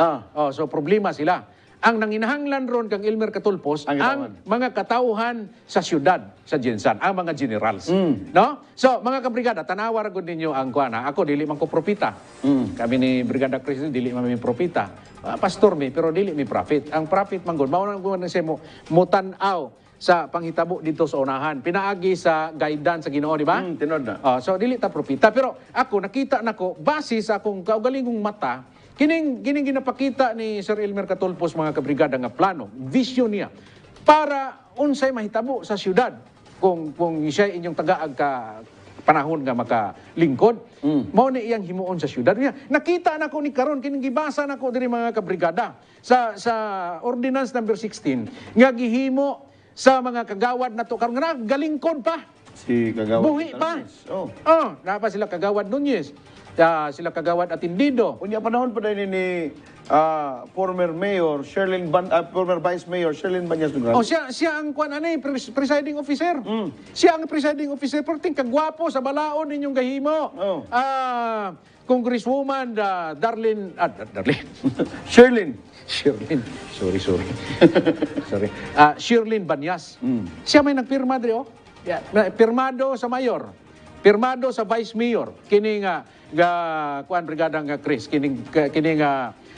So problema sila. Ang nanginahanglan ron kang Elmer Catulpos ang mga katauhan sa syudad sa Jensan, ang mga generals. No? So, mga kabrigada, tanawa ra gud ninyo ang kuana. Ako dili man ko propita. Kami ni Brigada Chris dili man mi propita. Pastor mi pero dili mi prophet. Ang prophet man gud mao nang siya mo tan-aw sa panghitabo dito sa unahan. Pinaagi sa guidance sa Ginoo, di ba? Tinod na. So dili ta propita pero ako nakita nako base sa akong kaugalingong mata kining ginapakita ni Sir Elmer Catulpos mga kabrigada nga plano, vision niya para unsay mahitabo sa syudad kung siya inyong tagaag ka panahon nga makalingkod. Mao ni iyang himuon sa syudad niya. Nakita nako ni karon kining gibasa nako diri mga kabrigada sa ordinance number 16 nga gihimo sa mga kagawad nato karon nga galingkod pa. Si Kagawad. Buhi pa. Napa sila Kagawad Nunez. Sila Kagawad Atindido. Unya panahon pa din ni former mayor former vice mayor Sherlyn Banyas Dugan. Siya ang presiding officer. Siya ang presiding officer pero kagwapo sa balaod ninyong gahimo. Congresswoman Darlene Sherlyn. Sorry. Sherlyn Banyas. Siya may nagpirma diri pirmado sa mayor. Pirmado sa vice mayor kining kuan brigada nga Chris kining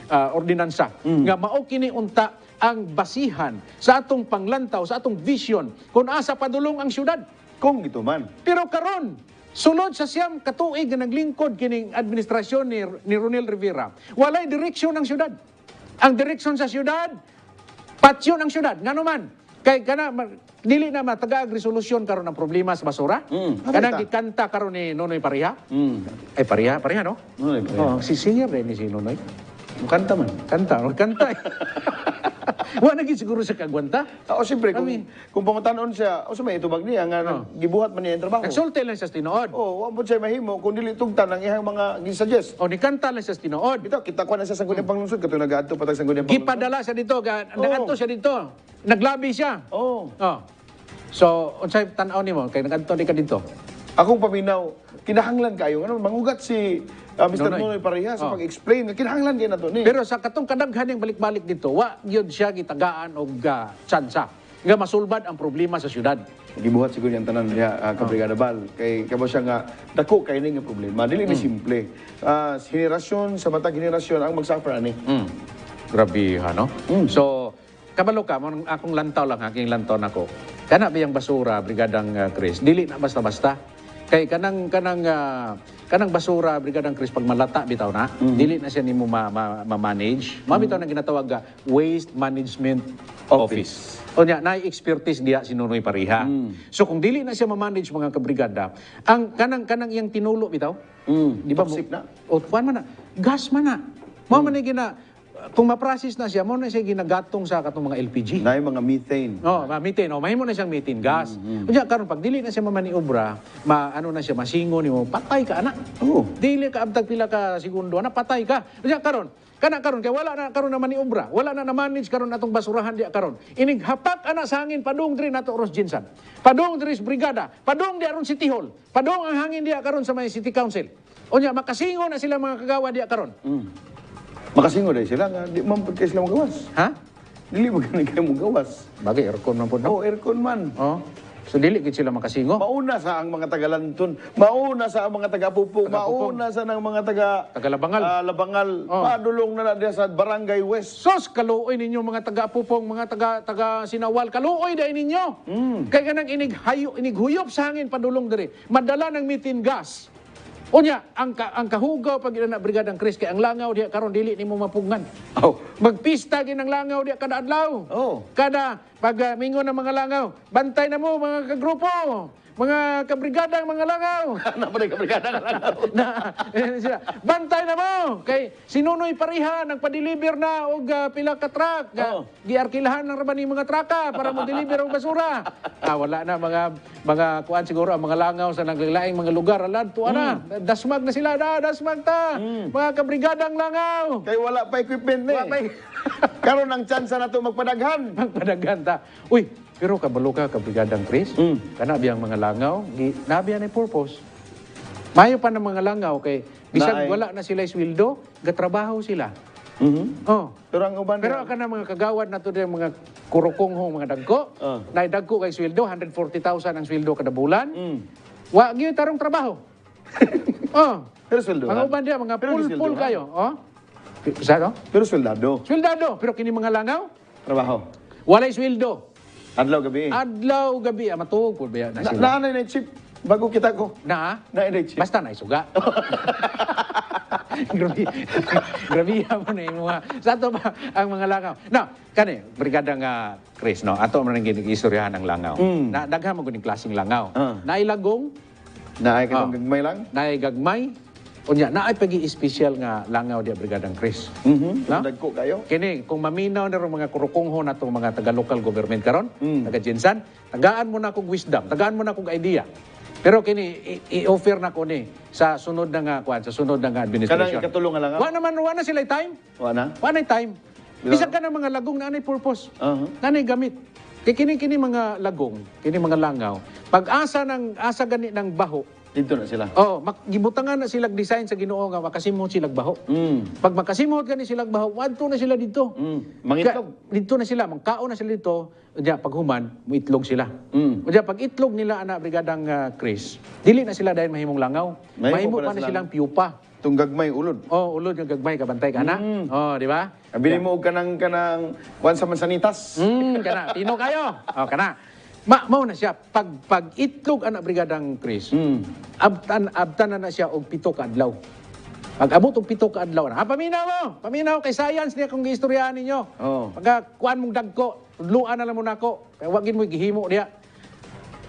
ordinansa nga mao kini unta ang basihan sa atong panglantaw sa atong vision kung asa padulong ang syudad Kung ito man. pero karon sulod sa siyam katuig nga naglingkod kining administrasyon ni Ronel Rivera walay direksyon ang syudad. Ang direksyon sa syudad patsyon ang syudad ngano man kay dili na matagaag resolusyon karon ang problema sa basura. Kanang gikanta karon ni Nonoy Pariha. Ay Pariha no? Nonoy Pariha. Si singer rin ni si Nonoy. Kanta man. Kanta. Wa na gid siguro sa kagwanta. Siyempre, kung pangutanon siya, sa may itubag niya, nga gibuhat man niya yung trabaho. Nagsulti lang siya sa tinuod. Wapod siya mahimo, kung dili tugtan ang ihang mga gisuggest. Ni kanta lang siya sa tinuod. Bitaw, kita ko na sa Sangguniang Panglungsod, katong nag-aadto patag Sangguniang Panglungsod. Gipadala siya dito, nagadto siya dito. Naglabi siya. So, unsay tan-aw nimo kay nagadto di ka dito? Akong paminaw, kinahanglan kayo, mangugat si Mr. Nonoy. Nonoy Parihas sa Oh. pag-explain nga kinahanglan gyud nato ni. Pero sa katong kadaghan yung balik-balik dito, wa yun siya gitagaan og tsansa nga masulbad ang problema sa syudad. Gibuhat siguro yung tanan niya ka Brigada Bal kay kamo siya nga dako kay ning problema dili ni simple. Henerasyon sa matag henerasyon ang magsuffer ani. Grabe ha, no? So, kabalo ka, akong lantaw lang, aking lantaw nako. Kana biyang basura, Brigadang Chris, dili na basta-basta. Kay kanang basura, Brigadang Chris, pag malata bitaw na, dili na siya nimo ma-manage. Mabitaw na ginatawag nga Waste Management Office. O niya, na-expertise diya si Nonoy Pariha. So kung dili na siya ma-manage mga kabrigada, ang kanang iyang tinulo bitaw, di ba Toxic na. o kuan man na, gas man na. Mao man ni gina kung ma-process na siya, mo na siya ginagatong sa katong mga LPG. Naay mga methane. Oh, methane. Oh, mahimo na siyang methane gas. Kunya karon pag dili na siya mamaniobra, ano na siya masingo nimo, patay ka ana. Oh. Dili ka abtag pila ka segundo ana, patay ka. Kunya karon karon kay wala na karon na maniobra, wala na manage karon atong basurahan diya karon. Inig hapak ana sa hangin padung diri nato Ross Jinsan. Padung diri sa brigada, padung di aron City Hall. Padung ang hangin diya karon sa may City Council. Unya makasingo na sila mga kagawa diya karon. Makasingo dahil sila nga di man pud kay sila magawas. Ha? Dili mo gani kay magawas. Bagay aircon man pud. Oh, aircon man. Oh. So dili gid sila makasingo. Mauna sa ang mga taga-Lanton, mauna sa ang mga taga-Pupong, Taga-Pupong. mauna sa nang mga Taga-Labangal. Labangal, Oh. padulong na diya sa Barangay West. Sos, kaluoy ninyo mga taga-Pupong, mga taga Sinawal, kaluoy dahil ninyo. Kaya kanang inighuyop sa hangin padulong diri. Madala ng methane gas. Unya, ang kahugaw pag ina Brigadang Chris, kay ang langaw diya karon dili nimo mapungan. Oh. Magpista gid ang langaw diya kada adlaw. Oh. Kada pag mingon ng mga langaw, bantay na mo mga kagrupo, mga kabrigadang mga langaw. Ano pa rin kabrigada ka lang? Sila, bantay na mo kay sinunoy Pariha nagpa-deliver na og pila ka truck Oo. giarkilahan ng raman ni mga traka para mo deliver og basura. Wala na mga kuan siguro ang mga langaw sa naglaing mga lugar alad tuwa na dasmag na sila dasmag ta mga kabrigadang langaw. Kay wala pa equipment Wa eh. pa'y- Karon ang chance na to magpadaghan. Magpadagan ta. Uy, pero kabalo ka kabrigadang Chris. Kana biyang mga langaw, nabiyan ay purpose. Mayo pa ng mga langaw kay bisag Naay. wala na sila sweldo, gatrabaho sila. Oh. Pero ang uban Pero ka na mga kagawad na to din mga kurukong mga dagko. Na dagko kay sweldo 140,000 ang sweldo kada bulan. Wa gyud tarong trabaho. Oh. Pero sweldo. Mga uban dia mga Pero full disweldohan. kayo, oh. Sa no? Pero sweldado. Sweldado, pero kini mga langaw Trabaho. walay sweldo. Adlaw gabi. Adlaw gabi matuog pud ba na sila. Naanay na chip bago kita ko. Na? Naanay chip. Basta na isuga. Grabe. Grabe mo na yung mga sa ato ba ang mga langaw. No, kani brigada nga Chris no. Ato man nang ginistoryahan ng langaw. Na daghan mo kuning klaseng langaw. Nailagong, Naay ka gagmay lang. naigagmay, unya naay pagi-espesyal nga langaw di brigadang Chris. No? Dagko kayo. Kini, kung maminaw na rin mga kurukungho na itong mga taga-local government karon, taga-Jinsan, tagaan mo na akong wisdom, tagaan mo na akong idea. Pero kini, i-offer na ko ni sa sunod na nga, sa sunod na nga Kanang administration. ikatulong nga lang. Wa na sila time. Wala. Wa na time. Bisag ka ng mga lagong na anay purpose. Na anay gamit. Kaya kini mga lagong, kini mga langaw, pag-asa gani ng baho, Dito na sila. gibutangan na silang design sa Ginoo nga makasimot silang baho. Pag makasimot gani silang baho, wadto na sila dito. Mangitlog. Dito na sila, mangkaon na sila dito. Diya, pag human, muitlog sila. Diya, pag itlog nila, Brigadang Chris, dili na sila dahil mahimong langaw. Mahimo Mahimo pa pa na na silang- silang piupa. Itong gagmay ulod. Ulod yung gagmay, kabantay ka na. Di ba? Abili mo og kanang kuan sa mansanitas. Kana, tino kayo. Kana. Mao na siya, pag itlog Brigadang Chris, abtan na siya og 7 ka adlaw. Pag abot og 7 ka adlaw na, paminaw kay science niya kung giistoryahan ninyo. Oh. Pagka kuan mong dagko, tudluan na lang mo nako. Kaya wagin mo gihimo diya.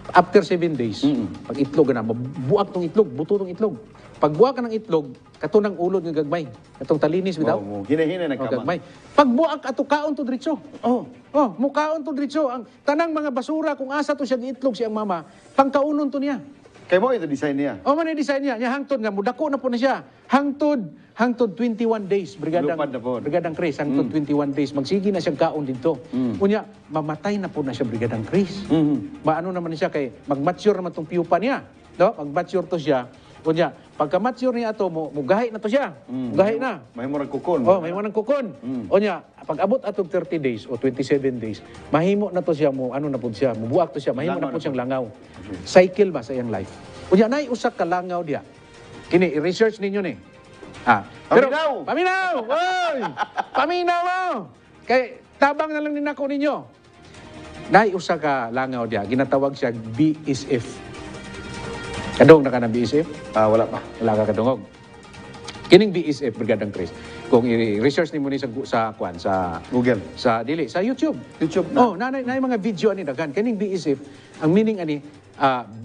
After 7 days, pag itlog na, mabuak tong itlog, buto tong itlog. Pag buak ka ng itlog, katunang ulod ng gagmay. Katong talinis bitaw. Hina-hina Oh, nagkama. gagmay. Pag buak ato kaon to diretso. Oh. Mukaon to diretso. Ang tanang mga basura kung asa to siya giitlog siyang mama, pangkaunon to niya. Kay mo ito design niya. Man design niya, hangtod nga mudako na po na siya. Hangtod 21 days Lupad na po. Brigadang Chris, hangtod 21 days magsigi na siyang kaon dito. Unya, mamatay na po na siya Brigadang Chris. Maano naman siya kay mag-mature naman tong piupa niya. No? Mag-mature to siya. Unya, pagka mature niya ato mo gahi na to siya. Gahi na. May murag kukon. Oh, may manang kukon. Unya, pag abot atong 30 days o 27 days, mahimo na to siya mo ano na pud siya, mubuak to siya, mahimo na Langaw pud na siyang langaw. Cycle ba sa iyang life. Unya nay usa ka langaw diya. Kini i-research ninyo ni. Paminaw! Paminaw! Oy! Paminaw mo! Kay tabang na lang din ako ninyo. Nay usa ka langaw diya, ginatawag siya BSF. Kadong na ka ng BSF? Wala pa. Wala ka katungog. Kining BSF, Brigadang Chris, kung i-research ni mo ni sa Google. sa YouTube. YouTube na. Oh, na mga video ani daghan. Kining BSF, ang meaning ani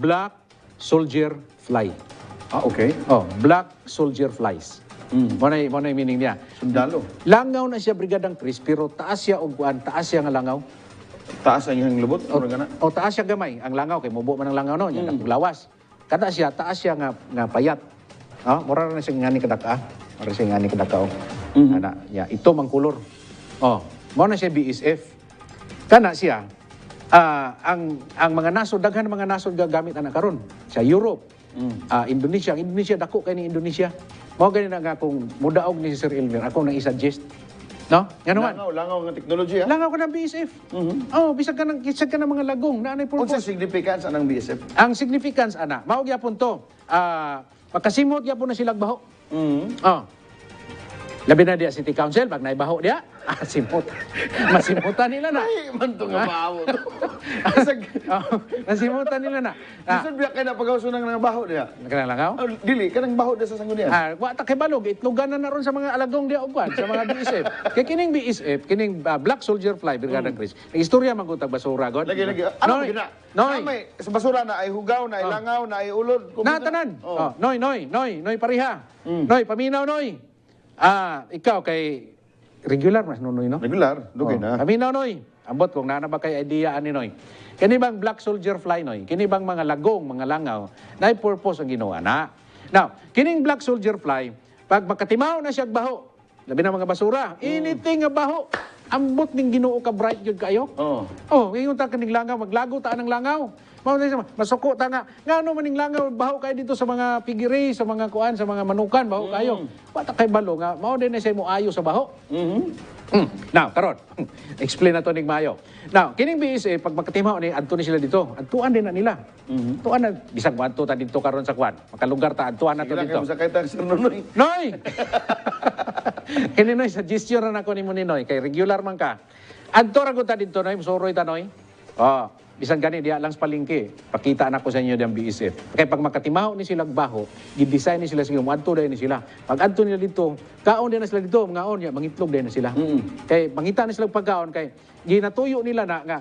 Black Soldier Fly. Okay. Oh, Black Soldier Flies. Mo na meaning niya. Sundalo. Langaw na siya, Brigadang Chris, pero taas siya og kuan, taas siya nga langaw. Taas ang iyang lubot. Ano gana? O taas siya gamay, ang langaw kay mubo man ang langaw no, nya lawas. Kada siya taas siya nga payat. Mura na siya ngani kadaka. Mura siya ngani kadaka. Ana, ya, ito mang kulor. Mo na siya BSF. Kana siya ang mga nasod, daghan mga nasod gagamit ana karon sa Europe. Indonesia, dako kay ni Indonesia. Mao gani na nga kung mudaog ni Sir Elmer, ako nang i-suggest. No? Yan naman. Langaw ng teknolohiya. Langaw ko ng BSF. Bisag ka ng mga lagong na anay Unsa purpose. significance anang BSF? Ang significance ana, mao gyapon to. Pagkasimot gyapon na silang baho. Labi na diya City Council, pag naibaho diya, simot. Masimutan nila na. Ay, man to nga baho to. Masimutan nila na. Isod biya kay na pagawsunan ng baho niya. Kanang langaw? Dili, kanang baho na sa sanggunian. Wa ta kay balog, itlugan na ron sa mga alagong diya ugwan, sa mga BSF. Kay kining BSF, kining Black Soldier Fly, Brigada Chris. Istorya man gutag basura god. Lagi. Ano gina? Noy. Sa basura na ay hugaw, na ay langaw, na ay ulod. Na tanan. Noy pariha. Noy paminaw noy. Ikaw kay regular mas nunoy no? Regular, dugay na. Paminaw noy. Ambot kung na ba kay idea ani noy. Kini bang Black Soldier Fly noy? Kini bang mga lagong, mga langaw na purpose ang ginawa na. Now, kining Black Soldier Fly, pag makatimaw na siya baho, labi na mga basura, anything nga baho, ambot ning Ginoo ka bright jud kayo. Ngayon ta kaning langaw, maglago ta ng langaw. Masuko ta nga. Ngano man ning langaw baho kay dito sa mga pigiri, sa mga kuan, sa mga manukan baho kayo. Wa ta kay balo nga mao din na siya mo ayo sa baho. Now, karon. Explain na to ning mayo. Now, kining BSA pag makatimaw ni adto ni sila dito. Adtuan din na nila. Tuan na bisag mo adto ta dito karon sa kuan. Makalugar ta adtuan na to Kailan dito. kayo sa kaitan, Sir Nonoy? Noy! Kini Noy, suggestion na ako ni mo ni Noy, kay regular man ka. Adto ra gud ta dito Noy, soroy ta Noy. Bisan gani diya lang sa palengke. Pakita na ko sa inyo diyang BSF. Kay pag makatimaw ni sila baho, gi-design ni sila siguro adto din ni sila. Pag adto nila dito, kaon din na sila dito, ngaon ya, mangitlog din na sila. Kay mangita na sila pagkaon kay ginatuyo nila na nga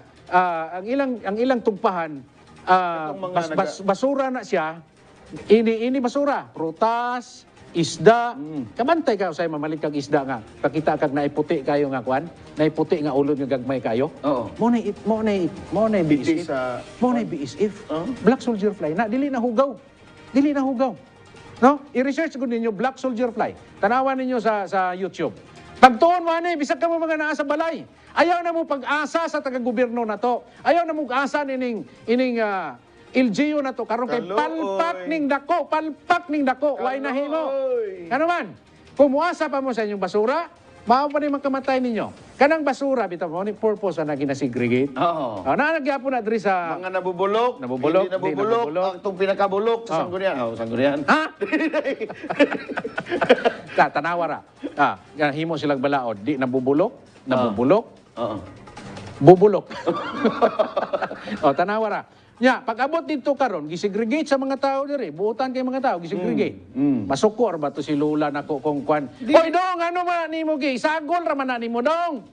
ang ilang tugpahan basura na siya. Ini basura, prutas, isda. Kabantay ka usay mamalit kag isda nga. Pakita kag naiputi kayo nga kwan, naiputi nga ulod nga gagmay kayo. Oo. Mo na BSF. Mo na BSF. Black Soldier Fly na dili na hugaw. Dili na hugaw. No? I-research ko ninyo Black Soldier Fly. Tanawan ninyo sa YouTube. Pagtuon mo ani bisag ka mo mga naa sa balay. Ayaw na mo pag-asa sa taga-gobyerno na to. Ayaw na mo asa ining LGU na to karon kay palpak ning dako way nahimo. Ano man? Kumuasa pa mo sa inyong basura, mao pa ni makamatay ninyo. Kanang basura bitaw mo ni purpose na ginasegregate. Oo. Na nagyapon na diri sa Mga nabubulok, Nabubulok, hindi hindi nabubulok, nabubulok. ang itong pinakabulok sa sanggunian. Sanggunian. Ha? Tanawa ra. Himo silang balaod, di nabubulok. Oo. Bubulok. Tanawa ra. Nya, pag abot dito karon, gisegregate sa mga tao diri, buutan kay mga tao, gisegregate. Masuko ra ba to si Lula nako kung kwan. Oy dong, ano man nimo gi? Sagol ra man na nimo dong.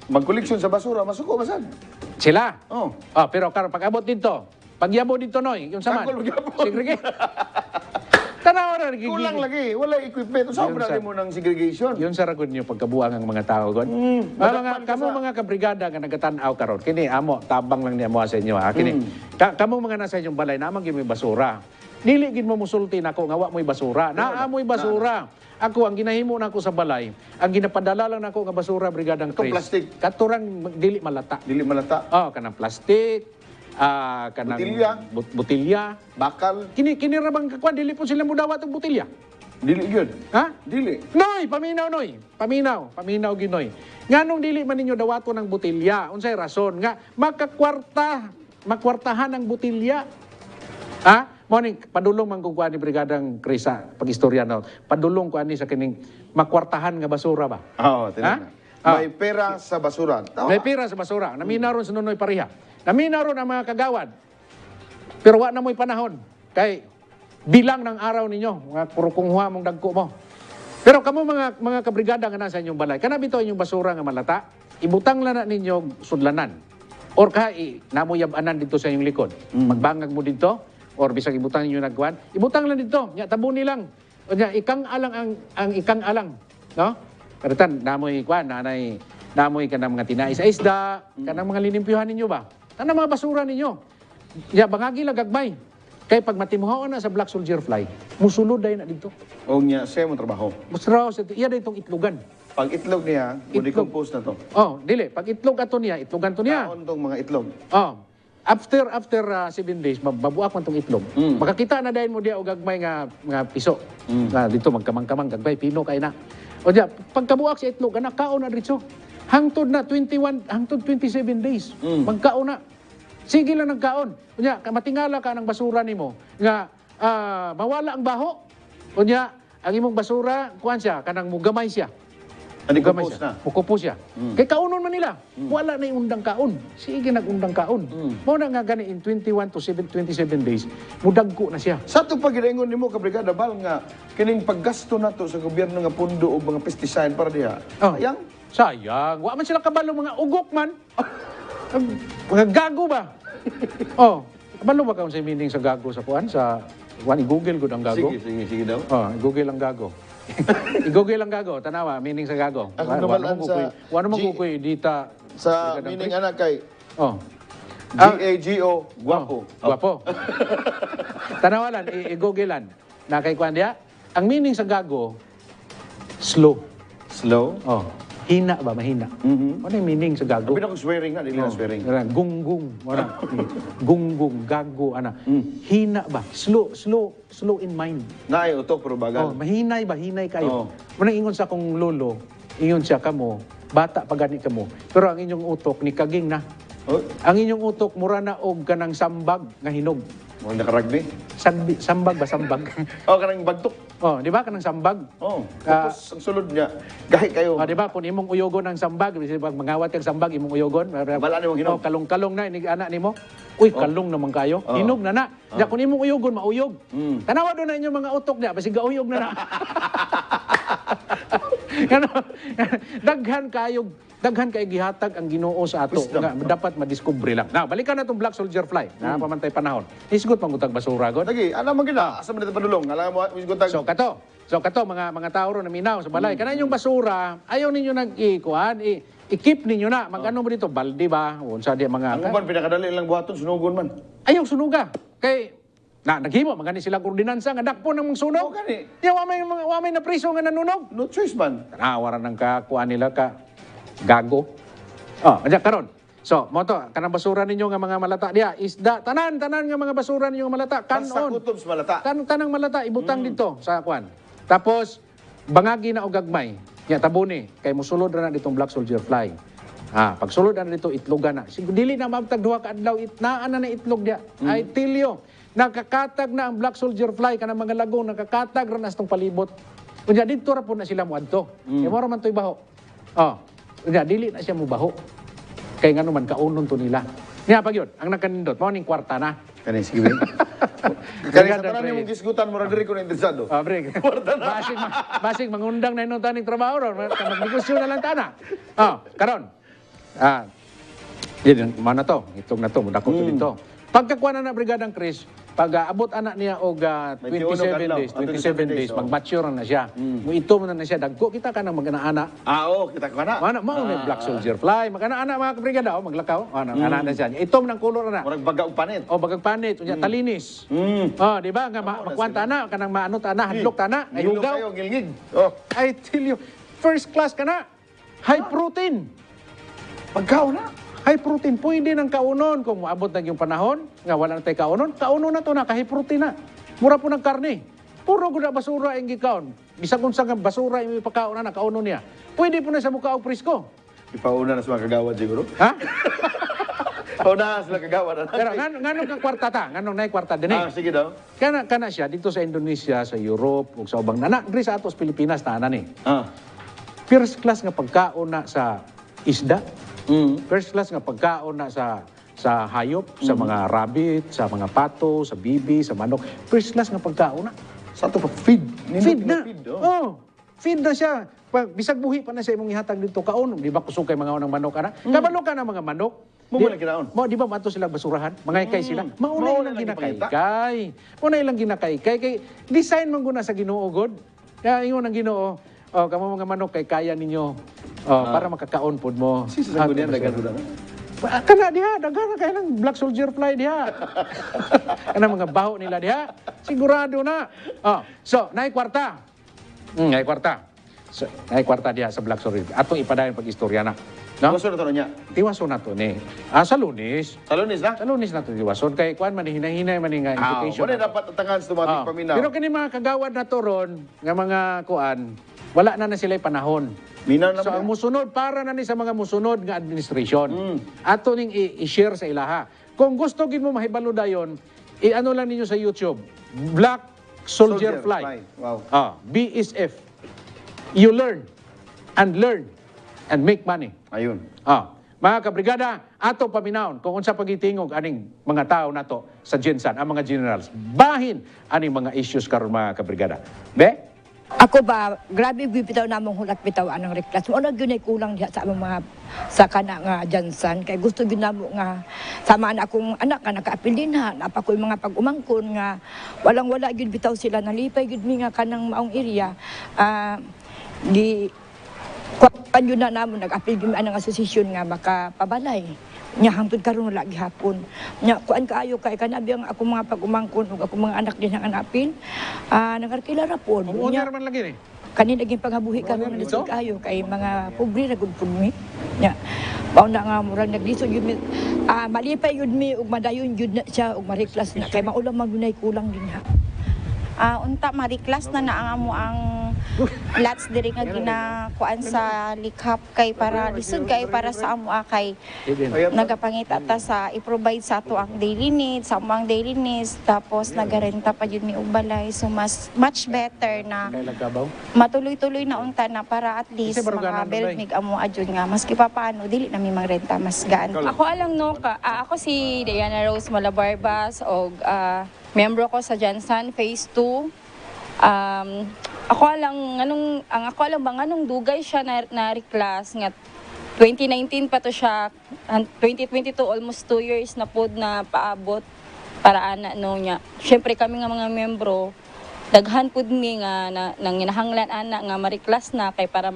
Magkoleksyon sa basura, masuko masan. Sila. Oh. Pero karon pag abot dito, pagyabo dito noy, yung saman. Sagol gyapon. Segregate. Tanawa ra gigi. Kulang lagi, wala equipment. Sobra Yun sa- mo ng segregation. Yun sa ragod niyo pagkabuang ang mga tao god. Mga kabrigada nga nagatan-aw karon. Kini amo tabang lang niya mo sa inyo ha. Kini kamo mga nasa inyong balay namang gyud may basura. Dili gid mo musulti nako nga wa mo'y basura. Naamoy basura. Ako ang ginahimo nako sa balay, ang ginapadala lang nako nga basura brigadang Itong Chris. plastic. Katurang dili malata. Dili malata. Kanang plastic, kanang Butilya. butilya. Bakal. Kini ra bang kakuan dili po sila mudawat og butilya. Dili gyud. Ha? Dili. Noy, paminaw ginoy. Nganong dili man ninyo dawaton ng butilya? Unsay rason nga makwartahan ang butilya? Ha? Morning, padulong man kung kuan ni Brigadang Krisa, pag-istorya na, padulong kuan ni sa kining makwartahan nga basura ba? Oo, Ha? May pera sa basura. Tama. May pira sa basura. Naminaw ron sa nunoy pariha. Naminaw ron ang mga kagawad. Pero wa na mo'y panahon. Kay bilang ng araw ninyo, mga kurukunghuha mong dagko mo. Pero kamo mga kabrigada nga nasa inyong balay, kana bitaw inyong basura nga malata, ibutang lang na ninyo sudlanan. Or namoy yabanan dito sa inyong likod. Magbangag mo dito, or bisag ibutang ninyo nagkuhan, ibutang lang dito, nya tabuni lang. O nya ikang alang ang ikang alang, no? Karatan namoy kuan, namoy kanang mga tinai sa isda, kanang mga linimpyuhan ninyo ba? Kanang mga basura ninyo. Ya bangagi lang gagmay. Kay pag matimuhaon na sa black soldier fly, musulod day na dito. O niya, siya mo trabaho. Musraw sa iya day itong itlogan. Pag itlog niya, decompose na to. Oh, dili, pag itlog ato niya, itlogan to niya. Taon tong mga itlog. Oh. After 7 days, mabuak man tong itlog. Makakita na dahil mo diya og gagmay nga piso. Nga dito magkamang-kamang gagmay pino kay na. O diya, pagkabuak sa itlog, anak kaon na dito. Hangtod na 27 days. Magkaon na. Sige lang nagkaon. O diya, matingala ka ng basura nimo nga mawala ang baho. O diya, ang imong basura, kuan siya, kanang mugamay siya. Decompose na. Mukupos siya. Kay kaunon man nila. Wala na yung undang kaon. Sige nag-undang kaon. Mo na nga gani in 21 to 27 days, mudagko na siya. Sa itong pag-iringon nimo kabrigada, bal nga, kining paggasto na to sa gobyerno nga pundo o mga pesticide para diha. Oh. Sayang. Sayang. Wa man sila kabalo mga ugok man. Mga gago ba? Oh, kabalo ba kaon sa meaning sa gago sa kuan sa kuan i-google gud ang gago? Sige daw. Oh, i-google ang gago. I-google ang gago, tanawa, meaning sa gago. Ang nabalaan sa Wano mo kukuy dita Sa meaning anak kay Oh. G-A-G-O, guwapo. Guwapo. Tanawalan, i-googlean. Na kay kuan diya, ang meaning sa gago, slow. Slow. Oh, hina ba, mahina. Ano yung meaning sa gago? Sabi na ko swearing na, dili na swearing. Gungung, gungung, gago, ana. Hina ba? Slow in mind. Naay utok pero Oh, bagal. mahinay ba? Hinay kayo. Oh. Manang ingon sa akong lolo, ingon siya kamo, bata pa gani kamo. Pero ang inyong utok ni kaging na. Oh, Ang inyong utok mura na og kanang sambag nga hinog. mo nakarugby. Sambag ba sambag? Oh, kanang bagtok. Oh, di ba kanang sambag? Oh, tapos ang sulod niya, gahi kayo. Oh, di ba kung imong uyogon ang sambag, di ba mangawat kang sambag imong uyogon, Bala nimong hinog. Oh, kalong-kalong na inig anak nimo. Uy, kalong naman kayo. Oh. Hinog na na. Di kung imong uyogon mauyog. Tanawa do na inyong mga utok niya, basig gauyog na na. Ano? Daghan kay gihatag ang Ginoo sa ato Wisdom. nga dapat madiskubre lang. Na, balikan na tong black soldier fly. Na pamantay panahon. Isgot mangutag basura god. Lagi, ano man gina? Asa man dito padulong? Alam mo, wisgotag. So kato mga tao ro na minaw sa balay. Kana yung basura, ayaw ninyo nag-ikuan, i-keep ninyo na. Magano mo dito balde ba? Unsa di mga Ang uban pinakadali lang buhaton sunugon man. ayaw sunuga. Kay naghimo magani sila ordinansa nga dakpo ng mga sunog. Oh, gani. Ya wa may na priso nga nanunog. No choice man. Tanawaran ng kakuan nila ka gago. Oh, adya karon. So, mo to, kanang basura ninyo nga mga malata diya, isda, tanan nga mga basura ninyo nga malata, Sa kanon. kutob sa malata. Tanang malata ibutang dito sa kuan. Tapos bangagi na og gagmay. Nya tabuni kay mosulod ra na ditong black soldier fly. Pag sulod na dito itlogan na. Siguro dili na mabtag duha ka adlaw naa na itlog diya. I tell you, nakakatag na ang black soldier fly kanang mga lagong nakakatag ra na sa tong palibot. Unya dito ra po na sila muadto. Kay mo ra man toy baho. Unya dili na siya mubaho. Kay ngano man kaunon to nila. Nya pag yun, ang nakanindot mao ning kwarta na. Kani sige ba? Kani sa tanan nimong gisgutan mo ra diri ko na interesado. Break. Basig mangundang na inong taning trabaho ron. Magnegosyo na lang tana. Karon. Yan, mana to? Itong na to, mudako to dito. Pagkakuha na Brigadang Chris, pag abot anak niya og 27 days, mag-mature na siya. Ito mo na siya, dagko kita ka nang mag-ana-ana. Oo, kita ko na. Mana mao na black soldier fly, mag-ana-ana mga kabrigada, maglakaw. Ana na siya. Itom ng kulor na. Murag baga og panit. O bagag panit, unya talinis. Di ba nga makuan na kanang maano na, hadlok na, ay Hilog hugaw. kayo, gilgig. Oh, I tell you, first class ka na. High protein. pagkaw na. High protein, pwede ng kaunon. Kung maabot na yung panahon, nga wala na tayo kaunon, kaunon na to na, high protein na. Mura po ng karne. Puro guna basura ang gikaon. Bisag kung saan basura yung ipakaon na, kaunon niya. Pwede po na sa mukha o presko. Ipauna na sa mga kagawad siguro. Ha? Pauna sila kagawad. Pero ngano kang kwarta ta? Ngano na kwarta din eh? Sige daw. Kana siya dito sa Indonesia, sa Europe, ug sa ubang nana, diri sa atos Pilipinas tanan ni. First class nga pagkaon na sa isda. First class nga pagkaon na sa hayop, sa mga rabbit, sa mga pato, sa bibi, sa manok. First class nga pagkaon na. Sa ito pa, feed. Feed na. Feed na siya. Bisag buhi pa na sa imong ihatag dito kaon. Di ba kusog kay mga unang manok ana? Kabalo ka ng mga manok. Mo man ginaon. Di ba mato sila basurahan? Mga ikay sila. Mauna ilang ginakaykay. Mauna ilang ginakaykay. Kay design man guna sa Ginoo god. Kaya ingon ang Ginoo, kamo mga manok kay kaya ninyo para makakaon pod mo. Si sa gunian dagan na. Kana diha, daghan kay lang black soldier fly diha. Kana mga baho nila diha. Sigurado na. So, naay kwarta. Naay kwarta. So, naay kwarta diha sa black soldier. Atong ipadayon pag-istorya na. No? Gusto na to niya. Tiwason na to ni. Sa Lunes. Sa Lunes na? Sa Lunes na to tiwason. Kay kuan man hinahinay man nga invitation. Wala dapat tangan sa tumating paminaw. Pero kini mga kagawad na to ron, nga mga kuan, wala na sila panahon. Minaw na So ang musunod, para na ni sa mga musunod nga administration. Ato ning i-share sa ilaha. Kung gusto gid mo mahibalo dayon, i-ano lang ninyo sa YouTube. Black Soldier Fly. Wow. BSF. You learn and make money. Ayun. Mga kabrigada, ato paminawon kung unsa pagitingog aning mga tao nato sa Gensan, ang mga generals. Bahin aning mga issues karon mga kabrigada. Be? Ako ba, grabe bitaw namong hulat bitaw anang reklas. Ano gyud ay kulang diha sa among mga sa kana nga Jansan kay gusto gyud namo nga sama na akong anak nga nakaapil din ha. Napa ko'y mga pag-umangkon nga walang-wala gyud bitaw sila nalipay gyud mi nga kanang maong area. Di kuan yun na namo nag-apil gyud anang asosasyon nga makapabalay. Nya hangtod karon wala gihapon. Nya kuan kaayo kay kanabi ang ako mga pag-umangkon ug ako mga anak din ang anapin. Nagarkila ra pod. Umunyar man lagi ni. Kani naging paghabuhi karon nga dito kaayo kay mga pobre ra gud pud mi. Nya paunda nga murag naglisod yun mi. Malipay yun mi ug madayon yun na siya ug mariklas na kay maulam magunay kulang din ha. Unta mariklas na ang amo ang lots diri nga ginakuan sa likhap kay para lisod kay para sa amo kay nagapangita ta sa i-provide sa ato ang daily needs, sa amo ang daily needs tapos nagarenta pa jud mi og balay so much better na matuloy-tuloy na unta na para at least makabuild mig amo adjud nga maski pa paano dili na mi mangrenta mas gaan. Ako alang no ako si Diana Rose Malabarbas og membro ko sa Jansan Phase 2. Ako alang bang anong dugay siya na reclass nga 2019 pa to siya 2022 almost 2 years na pod na paabot para ana no nya. Syempre kami nga mga membro daghan pud mi nga nang ginahanglan ana nga ma-reclass na kay para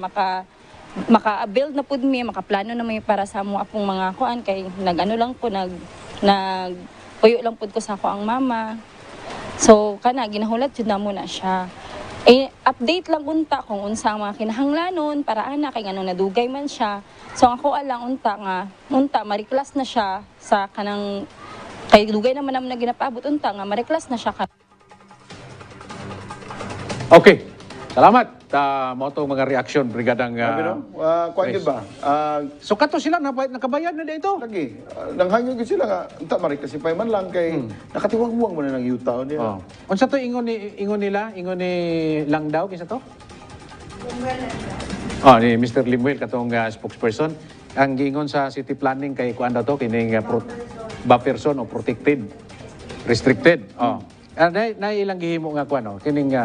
maka-build na pud mi makaplano na mi para sa amo akong mga kuan kay nag-ano lang po nag puyo lang pud ko sa ako ang mama. So kana ginahulat jud na muna siya. Update lang unta kung unsa ang mga kinahanglanon para ana kay ngano nadugay man siya. So ako alang unta ma-reclass na siya sa kanang kay dugay naman na ginapaabot unta nga ma-reclass na siya. Okay. Salamat. Mo to mga reaction brigadang Kuan gyud ba? so kato sila nakabayad na dito. Lagi. Nanghangyo gyud sila nga unta mari kasi pay man lang kay nakatiwang-wang man nang yuta niya. Unsa to ingon ni lang daw kinsa to? Ni Mr. Limuel katong spokesperson. Ang giingon sa city planning kay kuan daw to kining buffer zone o protected, restricted. Na ilang gihimo nga kuan kining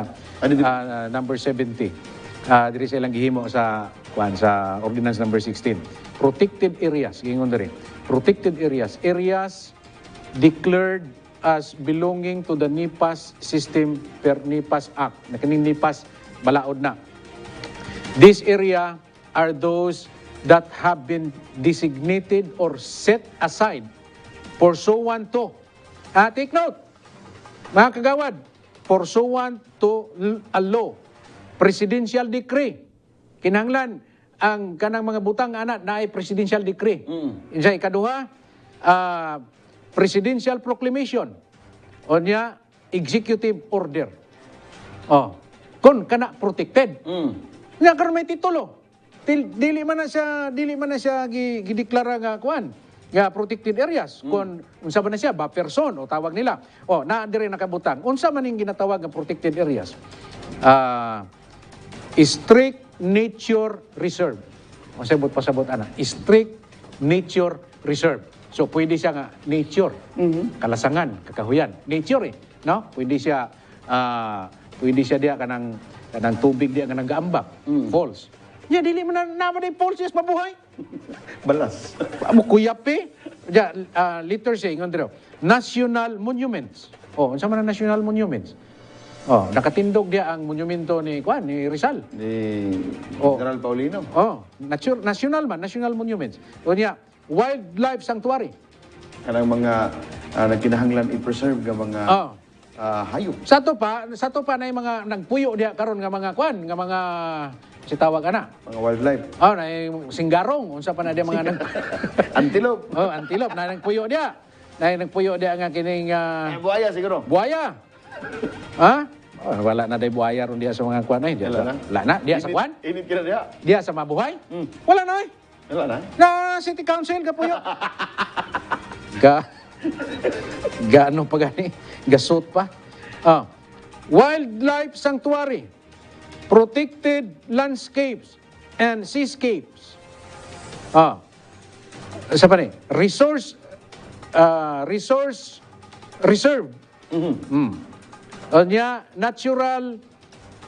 number 70. Diri sa ilang gihimo sa kuan sa ordinance number 16. Protected areas giingon diri. Protected areas declared as belonging to the NIPAS system per NIPAS Act. Na kining NIPAS balaod na. This area are those that have been designated or set aside pursuant to. Take note. Mga kagawad, pursuant to a law, presidential decree, kinahanglan, ang kanang mga butang anak na ay presidential decree. Sa ikaduha, presidential proclamation. O niya, executive order. Oh, kun kana protected. Nga karon may titulo. Dili man na siya gideklara nga kuan nga protected areas. Kun unsa man na siya buffer zone o tawag nila. Oh, naa dire nakabutang. Unsa man ning ginatawag nga protected areas? Strict nature reserve. Masabot pasabot ana. Strict nature reserve. So pwede siya nga nature. Kalasangan, kakahuyan. Nature no? Pwede siya diya kanang tubig diya kanang gaambak. Falls. Ya dili man na falls yes mabuhay. Balas. Amo kuyap Ja letter C ngon dito. National monuments. Oh, unsa man ang national monuments? Oh, nakatindog dia ang monumento ni Rizal. Ni General Paulino. Oh, national monuments. O niya, wildlife sanctuary. Kanang mga nagkinahanglan i-preserve nga mga hayop. Sa to pa na yung mga nagpuyo diha karon nga mga nga si tawag ana. Mga wildlife. Oh, na yung singgarong, unsa pa na diha mga Antelope. Oh, antelope na nagpuyo diha. Na nagpuyo diha nga kining Buhaya siguro. buhaya. Ha? Oh, wala na day buhaya ron diha sa mga kuan ay. Wala na diha sa kuan? Init kina diha. Diha sa mabuhay? Wala na ay. Wala na. Na City Council kapuyo. Gaano pa gani? Gasot pa. Wildlife sanctuary, protected landscapes and seascapes. Sa pa ni? Resource reserve. O niya, natural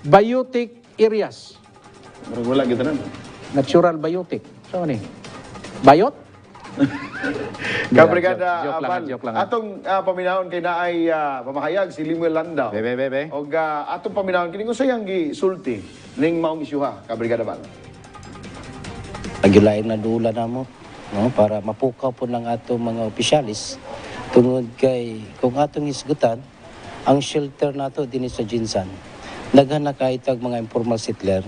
biotic areas. Murag wala kita na. Natural biotic. Sa ni? Bayot? Kabrigada Joke lang. Atong paminahon kay naay pamahayag si Limuel Landao. Bebe. Og atong paminahon kini usayang gisulti ning maong isyuha Kabrigada Bal. Nagilain na dula na mo, no, para mapukaw po ng atong mga opisyalis tungod kay kung atong isgutan ang shelter nato dinhi sa Jinsan. Daghan na kay tag mga informal settler.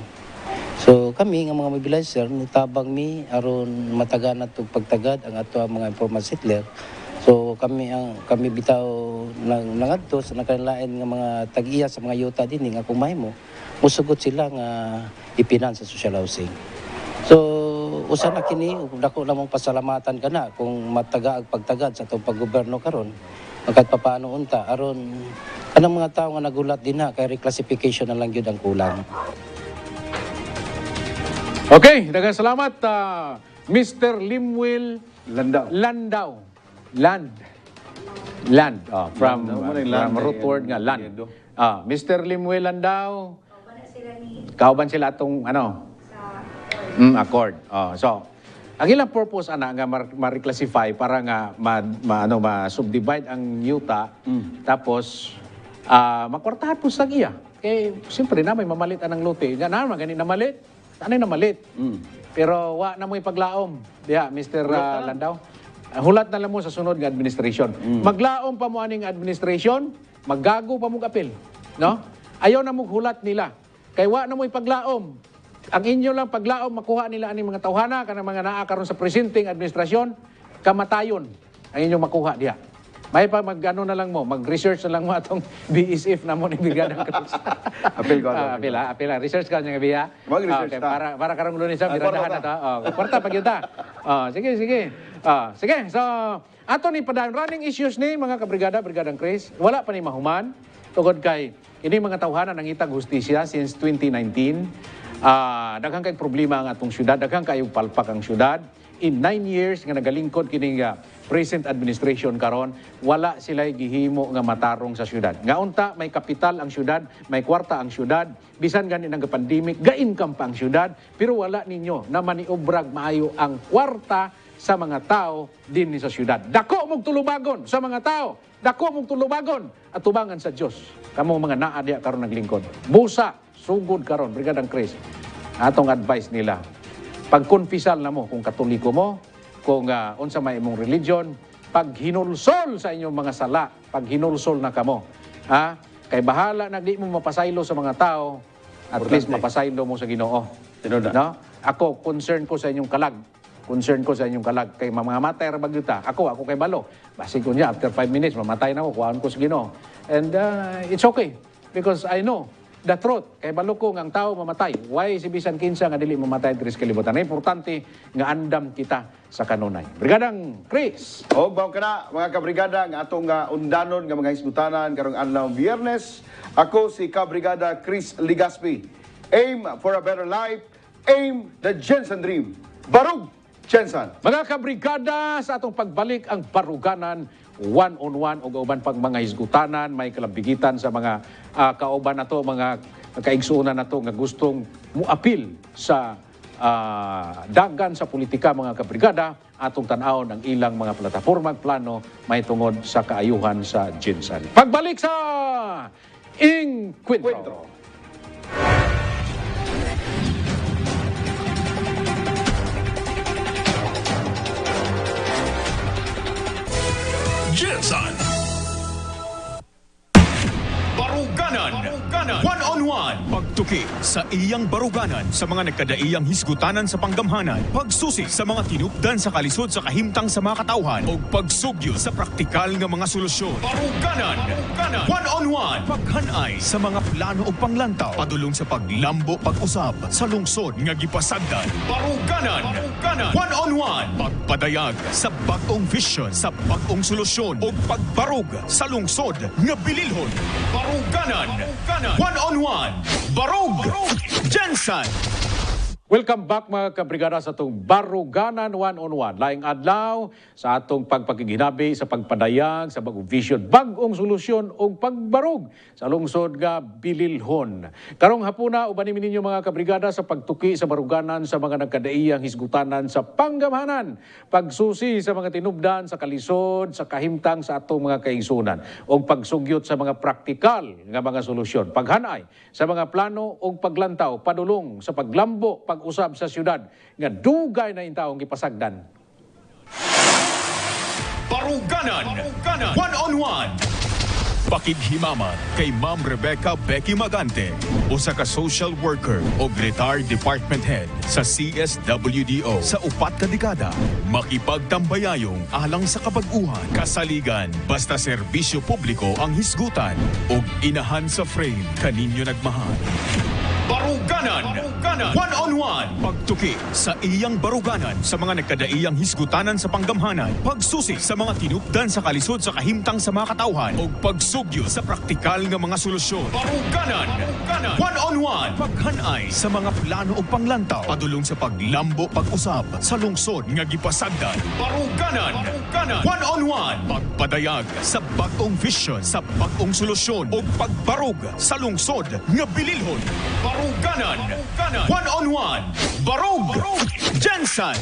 So kami nga mga mobilizer nitabang mi aron matagan nato pagtagad ang ato mga informal settler. So kami bitaw nangadto sa nakalain nga mga tag-iya sa mga yuta dinhi nga kung mahimo musugot sila nga ipinan sa social housing. So usa na kini dako namong pasalamatan kana kung mataga ang pagtagad sa atong paggobyerno karon. Kahit papaano unta aron kanang mga tawo nga nagulat dinha kay reclassification na lang gyud ang kulang. Okay, daghang salamat Mr. Limuel Landao. Land. From Land, root word nga land. Mr. Limuel Landao. Kauban sila atong accord. So, ang ilang purpose nga ma-reclassify para nga ma-subdivide ang yuta tapos makwartahan po sa iya. Kaya siyempre na may mamalit anang lote. Yan naman ganin na malit. Ano na malit? Pero wa na mo ipaglaom. Diya, Mr. Landao. Hulat na lang mo sa sunod nga administration. Maglaom pa mo aning administration, maggago pa mo apel. No? Ayaw na mo hulat nila. Kay wa na mo ipaglaom. Ang inyo lang paglaom, makuha nila aning mga tawhana, kanang mga naa karon sa presenting administrasyon, kamatayon ang inyong makuha diya. May pa na lang mo, mag-research na lang mo atong BSF na mo ni Brigada Cruz. Apil ko. Apil. Research ka niya biya. Mag-research ta. Para karong lunes sa biradahan na ta. Kwarta pag yun ta. Sige. Sige. So, ato ni padang running issues ni mga Brigadang Chris. Wala pa ni mahuman. Tugod kay ini mga tawhanan ang itag hustisya since 2019. Daghang kay problema ang atong syudad, daghang kay palpak ang syudad. In 9 years nga nagalingkod kini nga present administration karon, wala sila gihimo nga matarong sa syudad. Nga unta may kapital ang syudad, may kwarta ang syudad, bisan gani nang pandemic, ga-income pa ang syudad, pero wala ninyo na maniobrag maayo ang kwarta sa mga tao din sa syudad. Dako mong tulubagon sa mga tao, dako mong tulubagon at tubangan sa Dios. Kamo mga naa diya karon naglingkod. Busa, sugod karon, Brigadang Chris. Atong advice nila, pagkonfisal na mo kung katoliko mo, kung unsa may imong religion, pag hinulsol sa inyong mga sala, pag hinulsol na kamo. Kay bahala na di mo mapasaylo sa mga tao, at least mapasaylo mo sa Ginoo. No? Ako, concern ko sa inyong kalag. Concern ko sa inyong kalag. Kay mga matay rabag yuta. Ako kay balo. Basi ko niya, after 5 minutes, mamatay na ako. Kuhaan ko sa Ginoo. And it's okay. Because I know the truth. Kay balo ko ang tao mamatay. Why si bisan kinsa nga dili mamatay diri sa kalibutan? Importante nga andam kita sa kanunay. Brigadang Chris. O, baw ka na, mga kabrigada, nga atong undanon nga mga hisgutanan karong adlaw Biyernes. Ako si Kabrigada Chris Ligaspi. Aim for a better life. Aim the Jensen Dream. Barug Jensen. Mga kabrigada, sa atong pagbalik ang baruganan, one-on-one o kauban pag mga hisgutanan, may kalabigitan sa mga kauban na to, mga kaigsuunan na to nga gustong muapil sa dagan sa politika, mga kabrigada, atong tanawon ang ilang mga plataporma plano may tungod sa kaayuhan sa Jensen. Pagbalik sa Inkwentro. Jensen. Baruganan. One-on-one. Pagtuki sa iyang baruganan sa mga nagkadaiyang hisgutanan sa panggamhanan. Pagsusi sa mga tinupdan sa kalisod sa kahimtang sa mga katawhan. O pagsugyo sa praktikal nga mga solusyon. Baruganan. One-on-one. Paghanay sa mga plano o panglantaw. Padulong sa paglambo, pag-usab sa lungsod nga gipasagdan. Baruganan. One-on-one. Pagpadayag sa bagong vision, sa bagong solusyon o pagbarug sa lungsod nga bililhon. Baruganan. One-on-one. Barug. Jensen. Welcome back mga kabrigada sa atong Baruganan One-on-One. Laing adlaw sa atong pagpakiginabi sa pagpadayag, sa bagong vision, bagong solusyon o pagbarog sa lungsod nga Bililhon. Karong hapuna, ubanin ninyo mga kabrigada sa pagtuki sa baruganan sa mga nagkadaiyang hisgutanan sa panggamhanan, pagsusi sa mga tinubdan sa kalisod, sa kahimtang sa atong mga kaigsunan o pagsugyot sa mga praktikal nga mga solusyon, paghanay sa mga plano o paglantaw, padulong sa paglambo, pag-usab sa syudad nga dugay na intaong gipasagdan. Baruganan. One-on-one. Pakighimaman kay Ma'am Rebecca Becky Magante, usa ka social worker o retired department head sa CSWDO sa upat ka dekada. Makipagtambayayong alang sa kabag-uhan, kasaligan, basta serbisyo publiko ang hisgutan o inahan sa frame kaninyo nagmahal. Baruganan. One-on-one. Pagtuki sa iyang baruganan sa mga nagkadaiyang hisgutanan sa panggamhanan. Pagsusi sa mga tinupdan sa kalisod sa kahimtang sa mga katawhan o pagsugyo sa praktikal nga mga solusyon. Baruganan. One-on-one. Paghanay sa mga plano o panglantaw. Padulong sa paglambo, pag-usab sa lungsod nga gipasagdan. Baruganan. One-on-one. Pagpadayag sa bagong vision, sa bagong solusyon o pagbarog sa lungsod nga bililhon. Baruganan. One-on-one. Barug. Jensen.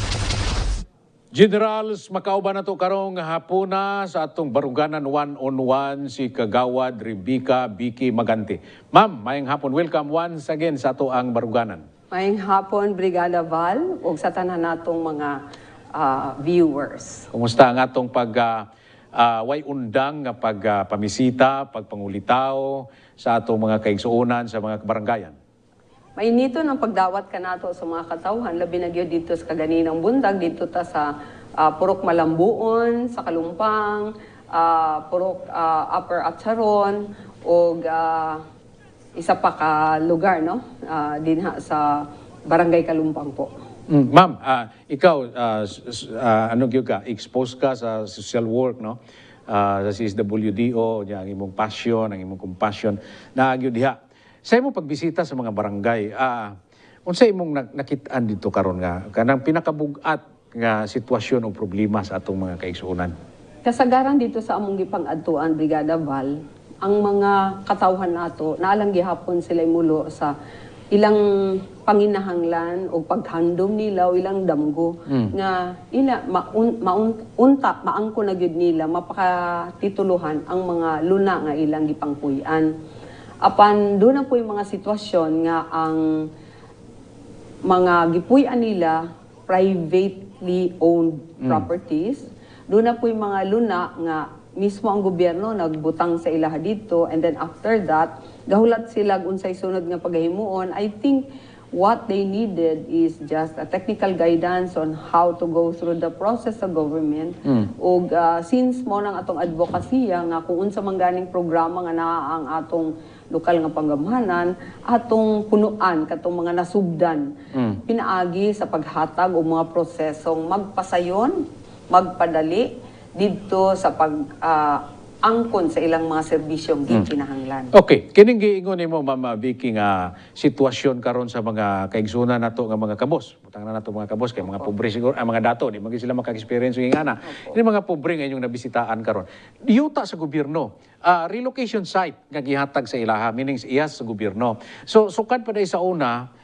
Generals, makauban na to karong hapuna sa atong Baruganan One-on-One si Kagawad Rebecca Becky Magante. Ma'am, mayang hapon. Welcome once again sa ato ang Baruganan. Mayang hapon, Brigada Val, ug sa tanan natong mga viewers. Kumusta ang atong way undang nga pagpamisita, pagpangulitaw sa atong mga kaigsuonan sa mga kabarangayan? Mainito ng pagdawat ka nato sa mga katawhan, labi na gyud dito sa kaganinang bundag, dito ta sa Purok Malambuon, sa Kalumpang, Purok Upper Atcharon, o isa pa ka lugar, no? Dinha sa Barangay Kalumpang po. Ma'am, ikaw, ano gyud ka, expose ka sa social work, no? Sa CSWDO, ang imong passion, ang imong compassion, na gyud diha. Sa imong pagbisita sa mga barangay, unsa imong nakitaan dito karon nga kanang pinakabugat nga sitwasyon o problema sa atong mga kaigsuonan? Kasagaran dito sa among gipang-adtuan, Brigada Val, ang mga katawhan nato naalang gihapon sila mulo sa ilang panginahanglan o paghandom nila o ilang damgo nga ila maangko na gyud nila mapakatituluhan ang mga luna nga ilang gipangpuy-an. Apan doon na po yung mga sitwasyon nga ang mga gipuy-an nila privately owned properties. Doon na po yung mga luna nga mismo ang gobyerno nagbutang sa ilaha dito, and then after that gahulat sila unsay sunod nga paghimuon. I think what they needed is just a technical guidance on how to go through the process sa government. Ug since mo nang atong advokasya nga kung unsa man ganing programa nga naa ang atong lokal nga panggamhanan, atong punuan katong mga nasugdan. Pinaagi sa paghatag og mga prosesong magpasayon, magpadali didto sa pag angkon sa ilang mga serbisyong gikinahanglan. Okay, kining giingon nimo Ma'am Vicky nga sitwasyon karon sa mga kaigsunan nato nga mga kabos. Butang na nato mga kabos kay mga pobre siguro, mga dato di magi sila maka-experience ng ingana. Ini mga pobre nga inyong nabisitaan karon. Yuta sa gobyerno, relocation site nga gihatag sa ilaha, meaning iyas sa gobyerno. So sukad pa dai sa una,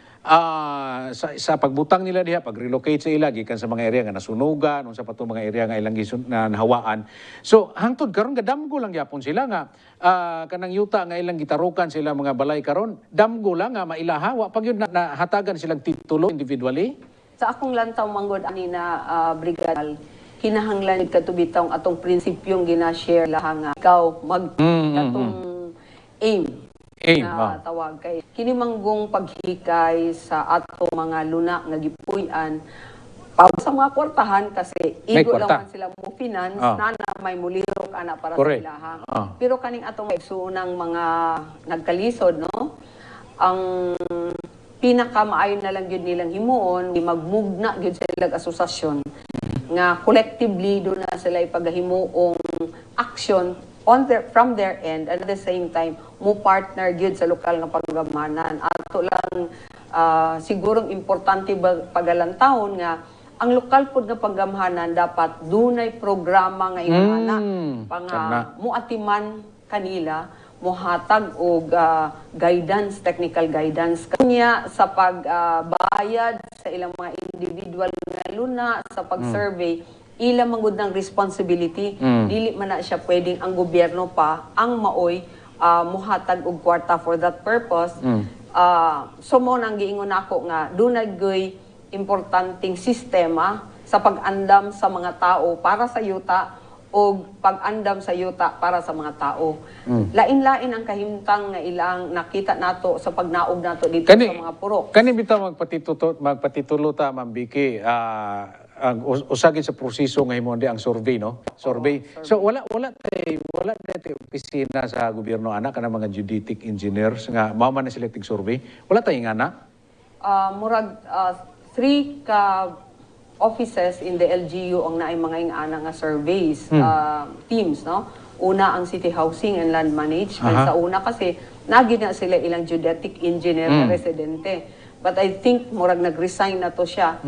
sa pagbutang nila diha, pag-relocate sa ila, gikan sa mga area nga nasunugan, sa patong mga area nga ilang nahawaan. So, hangtod karon damgo lang yapon sila nga, kanang yuta nga ilang gitarukan sila mga balay karon, damgo lang nga mailaha, pag yun nahatagan silang titulo individually. Sa akong lantaw manggod ani na brigadal, kinahanglan katubitaw atong prinsipyong gina-share laha nga ikaw katong aim na tawag kay kini manggong paghikay sa atong mga luna nga gipuy-an sa mga kwartahan kasi igo lang man sila mo finance na may mulirok ana para sa ilaha. Pero kaning atong igsuunang mga nagkalisod no, ang pinakamaayon na lang gyud nilang himuon magmugna gyud sila asosasyon nga collectively do na sila ipagahimuong action from their end, and at the same time mo partner gyud sa lokal nga panggamhanan. Ato lang sigurong importante pagalantawon nga ang lokal pud nga panggamhanan dapat dunay programa nga ingana muatiman kanila mohatag og guidance, technical guidance kanya sa pagbayad sa ilang mga individual nga luna sa pag-survey. Ilang manggod ng responsibility, dili man na siya pwedeng ang gobyerno pa ang maoy muhatag og kwarta for that purpose. So mo nang giingon ako nga dunay goy importanteng sistema sa pag-andam sa mga tao para sa yuta o pag-andam sa yuta para sa mga tao. Lain-lain ang kahimtang nga ilang nakita nato sa pagnaog nato dito sa mga purok. Kani bitaw magpatitulo ta Ma'am Vicky, ang usagin sa proseso nga himo ang survey no, survey. So wala tay opisina sa gobyerno ana kana mga geodetic engineers nga mao man na selecting survey, wala tay ngana. Murag 3 ka offices in the LGU ang naay mga ingana nga surveys teams no. Una ang City Housing and Land Management. Sa una kasi nagid na sila ilang geodetic engineer na residente. But I think murag nag-resign na to siya.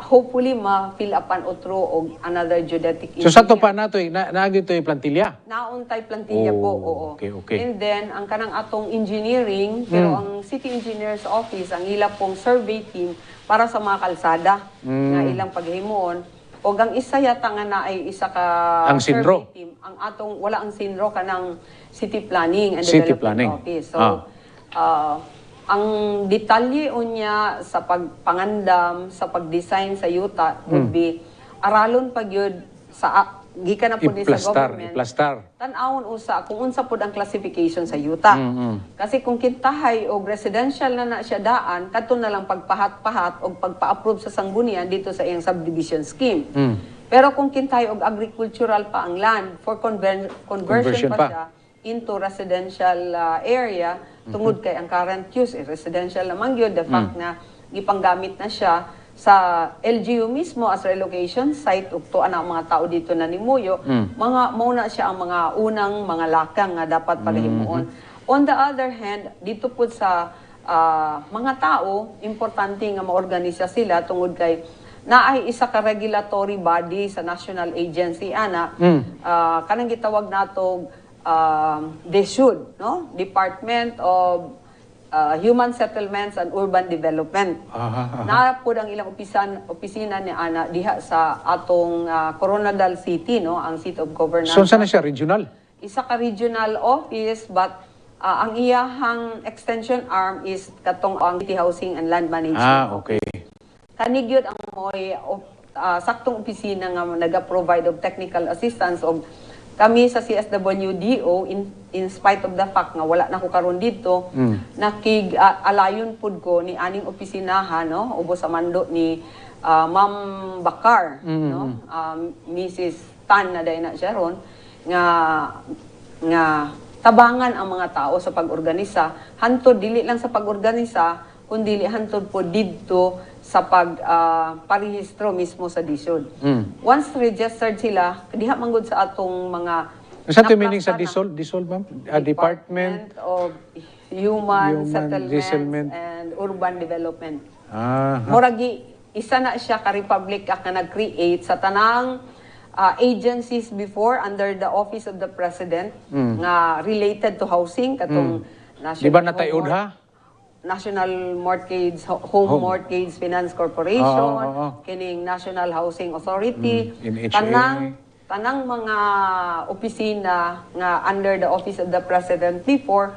Hopefully ma-fill upan otro og another geodetic engineer. So sa to pa nato naagi to plantilya. Nauntay plantilya po, oo. Okay. And then ang kanang atong engineering, pero ang City Engineers Office ang ila pong survey team para sa mga kalsada nga ilang paghimuon. O ang isa yata nga na ay isa ka ang survey team. Ang atong wala ang sinro kanang City Planning and City Development Office. So ang detalye unya sa pagpangandam, sa pag-design sa yuta would be aralon pag yun sa gikan na po ni sa government. Tan-awon usa kung unsa pod ang classification sa yuta. Kasi kung kintahay og residential na siya daan, kadto na lang pagpahat-pahat og pagpa-approve sa sanggunian dito sa iyang subdivision scheme. Pero kung kintahay og agricultural pa ang land for conversion pa siya into residential area, tungod kay ang current use residential naman yun, the fact na ipanggamit na siya sa LGU mismo as relocation site ug tuan ang mga tao dito na nimuyo, mga mauna siya ang mga unang mga lakang nga dapat pagahimuon. On the other hand, dito po sa mga tao, importante nga maorganisa sila tungod kay naay isa ka regulatory body sa national agency ana kanang gitawag nato DSUD, no? Department of Human Settlements and Urban Development. Na po ang ilang opisina ni ana diha sa atong Coronadal City, no? Ang seat of governance. So saan na siya regional? Isa ka regional office, but ang iyahang extension arm is katong ang City Housing and Land Management. Okay. Kanigyod ang moy saktong opisina nga naga-provide of technical assistance of kami sa CSWDO in spite of the fact nga wala na ko karon dito, alayon pud ko ni aning opisinahan, no, ubos sa mando ni Ma'am Bakar, no, Mrs. Tan na day na siya ron, nga tabangan ang mga tao sa pag-organisa, hantod dili lang sa pag-organisa, kundi hantod po didto sa parehistro mismo sa DSUD. Once registered sila, diha manggod sa atong mga Sa meaning sa DSOL, ma'am? Department of Human Settlements and Urban Development. Ah. Muragi, isa na siya ka-Republic Act na nag-create sa tanang agencies before under the Office of the President nga related to housing, katong Di ba natayod ha? National Mortgage Home Mortgage Finance Corporation, kining National Housing Authority, NHA. tanang mga opisina nga under the Office of the President before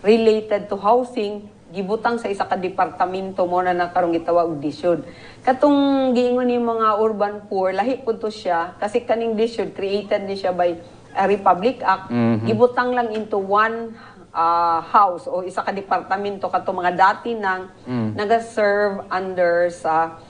related to housing gibutang sa isa ka departamento mo na nakarong gitawag DSUD. Katong giingon ni mga urban poor, lahi po to siya kasi kaning DSUD created ni siya by a Republic Act, gibutang lang into one house o isa ka departamento katong mga dati nang naga-serve under sa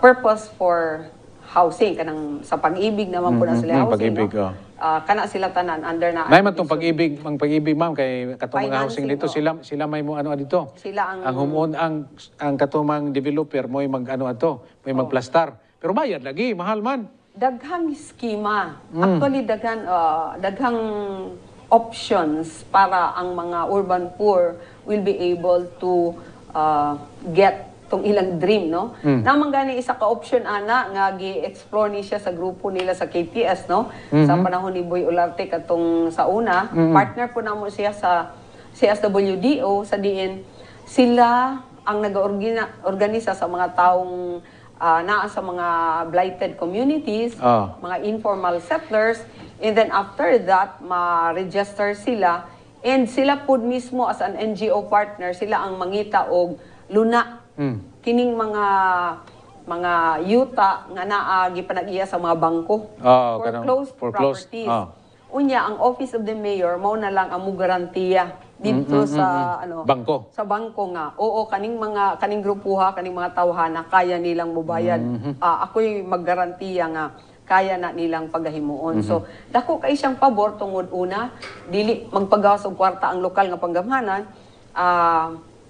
purpose for housing, kanang sa pag-ibig naman po na sila housing, pag-ibig, no? Kana sila tanan under na Nay man tong pag-ibig, ma'am, kay katong mga housing dito, sila may mo ano dito. Sila ang homeowner, ang katumang developer mo mag ano ato, may magplastar. Pero bayad lagi, mahal man. daghang skema. Actually daghang options para ang mga urban poor will be able to get tong ilang dream, no? Namang gani isa ka option ana nga gi-explore ni siya sa grupo nila sa KTS, no? Sa panahon ni Boy Olarte katong sa una, partner po namo siya sa CSWDO sa diin sila ang nag-organisa sa mga taong naa sa mga blighted communities, mga informal settlers, and then after that ma-register sila and sila pud mismo as an NGO partner sila ang mangita og luna kining mga yuta nga naa gipanag-iya sa mga bangko foreclosed properties. Unya ang Office of the Mayor mao na lang ang garantiya dito sa bangko. Sa bangko nga. Oo, kaning grupuha, kaning mga tawhana kaya nilang mobayad. Ako'y maggarantiya nga kaya na nilang pagahimuon. So, dako kay siyang pabor tungod una, dili magpagawas og kwarta ang lokal nga panggamhanan.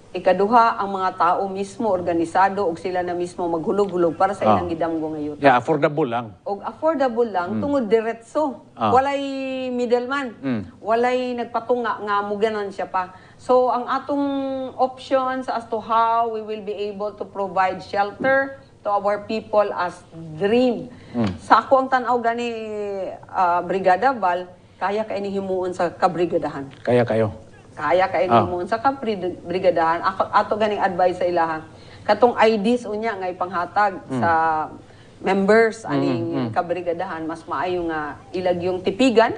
Ikaduha, ang mga tao mismo organisado og sila na mismo maghulog-hulog para sa ilang gidamgo nga yuta. Yeah, affordable lang. Og affordable lang tungod diretso. Walay middleman. Walay nagpatunga nga muganon siya pa. So, ang atong options as to how we will be able to provide shelter to our people as dream. Sa ako ang tanaw gani Brigada Val, kaya kay ni himuon sa kabrigadahan. Kaya kayo. Kaya kay ni himuon sa kabrigadahan. Ato ganing advice sa ilahan. Katong IDs unya nga ipanghatag sa members aning kabrigadahan, mas maayo nga ilag yung tipigan.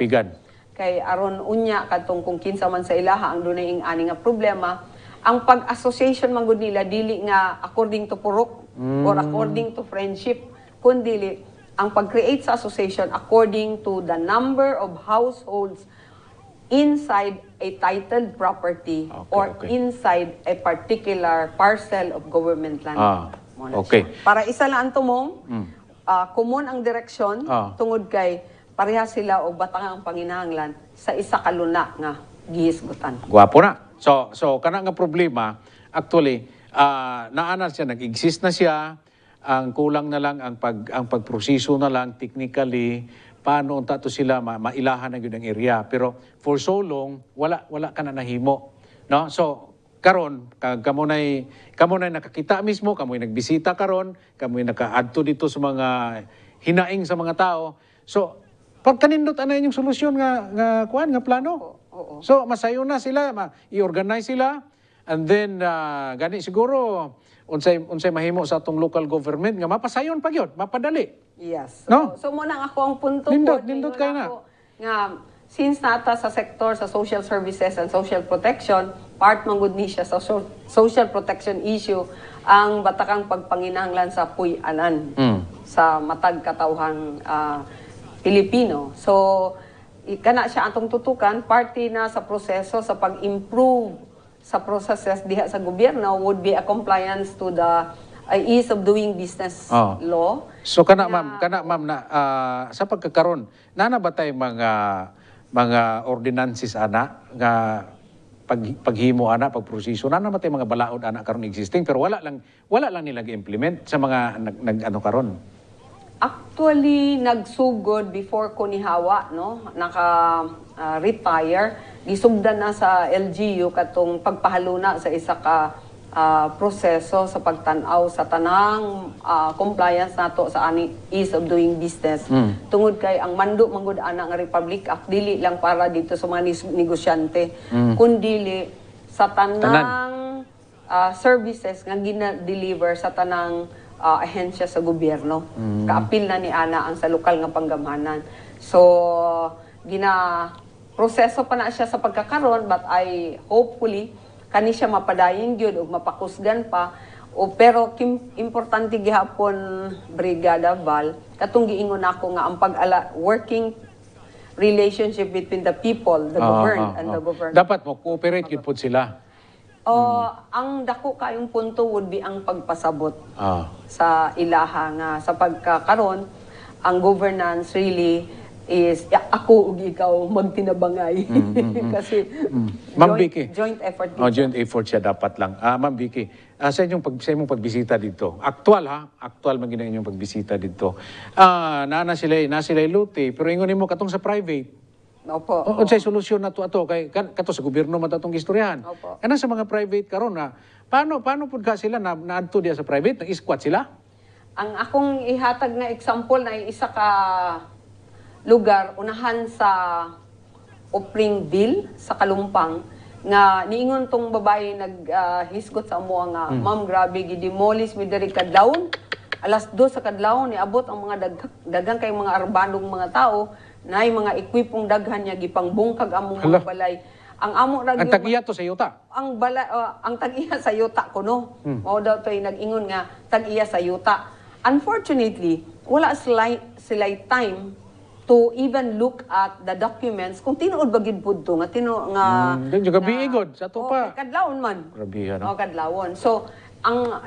Kay aron unya katong kung kinsa man sa ilaha ang dunay ing ani nga problema, ang pag-association man gud nila dili nga according to purok or according to friendship, kundi ang pag-create sa association according to the number of households inside a titled property or inside a particular parcel of government land. Okay. Para isa lang ang tumong, common ang direksyon, tungod kay pareha sila o batang ang panginahanglan sa isa ka luna nga gihisgutan. Gwapo na. So kana nga problema, actually, naanal siya, nag-exist na siya, ang kulang na lang ang pagproseso na lang technically paano unta to sila mailahan ang yun area, pero for so long wala ka na nahimo, no? So karon kamo nay nakakita mismo, kamo nagbisita karon, kamo nakaadto dito sa mga hinaing sa mga tao. So pag kanindot ana yung solusyon nga plano. So masayo na sila, i-organize sila, and then gani siguro unsay mahimo sa atong local government nga mapasayon pa gyud, mapadali. Yes. No? So muna ako ang punto nindot kayo na. Nga since nata sa sektor sa social services and social protection, part man gud ni siya sa social protection issue ang batakang pagpanginahanglan sa puy-anan sa matag katawhang Pilipino. So kana siya atong tutukan, party na sa proseso sa pag-improve sa processes diha sa gobyerno would be a compliance to the ease of doing business law. So kana ma'am na sa pagkakaron nana ba tay mga ordinances ana nga paghimo ana pagproseso nana ba tay mga balaod ana karon existing pero wala lang nila gi-implement sa mga nag karon. Actually, nagsugod before ko nihawa, no? Naka-retire. Gisugdan na sa LGU katong pagpahaluna sa isa ka proseso sa pagtanaw sa tanang compliance nato sa ani ease of doing business. Tungod kay ang mando manggod ana nga Republic Act dili lang para dito sa mga negosyante, kundi sa tanang services nga gina-deliver sa tanang ahensya sa gobyerno. Kaapil na ni ana ang sa lokal nga panggamhanan. So, proseso pa na siya sa pagkakaroon, but I hopefully kani siya mapadayon gyud ug mapakusgan pa. Pero importante gihapon Brigada Val, katong giingon ako nga ang working relationship between the people, the governed and the government. Dapat mo cooperate gyud pud sila. Ang dako kayong punto would be ang pagpasabot sa ilaha nga sa pagkakaron ang governance really is ako ug ikaw magtinabangay kasi Ma'am Vicky, joint effort joint effort siya dapat lang. Ma'am Vicky, sa inyong pagbisita dito, actual man gina inyong pagbisita dito. Na sila iluti pero ingon nimo katong sa private. Opo. Unsay solusyon nato ato kay kato sa gobyerno man atong istoryahan. Kana sa mga private karon na paano pud ka sila naadto diya sa private, nag-squat sila? Ang akong ihatag na example na isa ka lugar unahan sa Opringville sa Kalumpang nga niingon tong babae naghisgot sa amo nga ma'am grabe gidemolish mi diri kadlawon. Alas 2 sa kadlawon niabot ang mga daghang kay mga arbanong mga tao. Nay mga ekwipong daghan niya gipangbungkag among mga balay. Ang amo ra ang tag-iya to sa yuta. Ang ang tag-iya sa yuta kuno. Mao daw toy nag-ingon nga tag-iya sa yuta. Unfortunately, wala sila time to even look at the documents kung tinuod ba gid pud to nga Yung gabi igod sa to pa. Kadlawon man. Grabe Kadlawon. So ang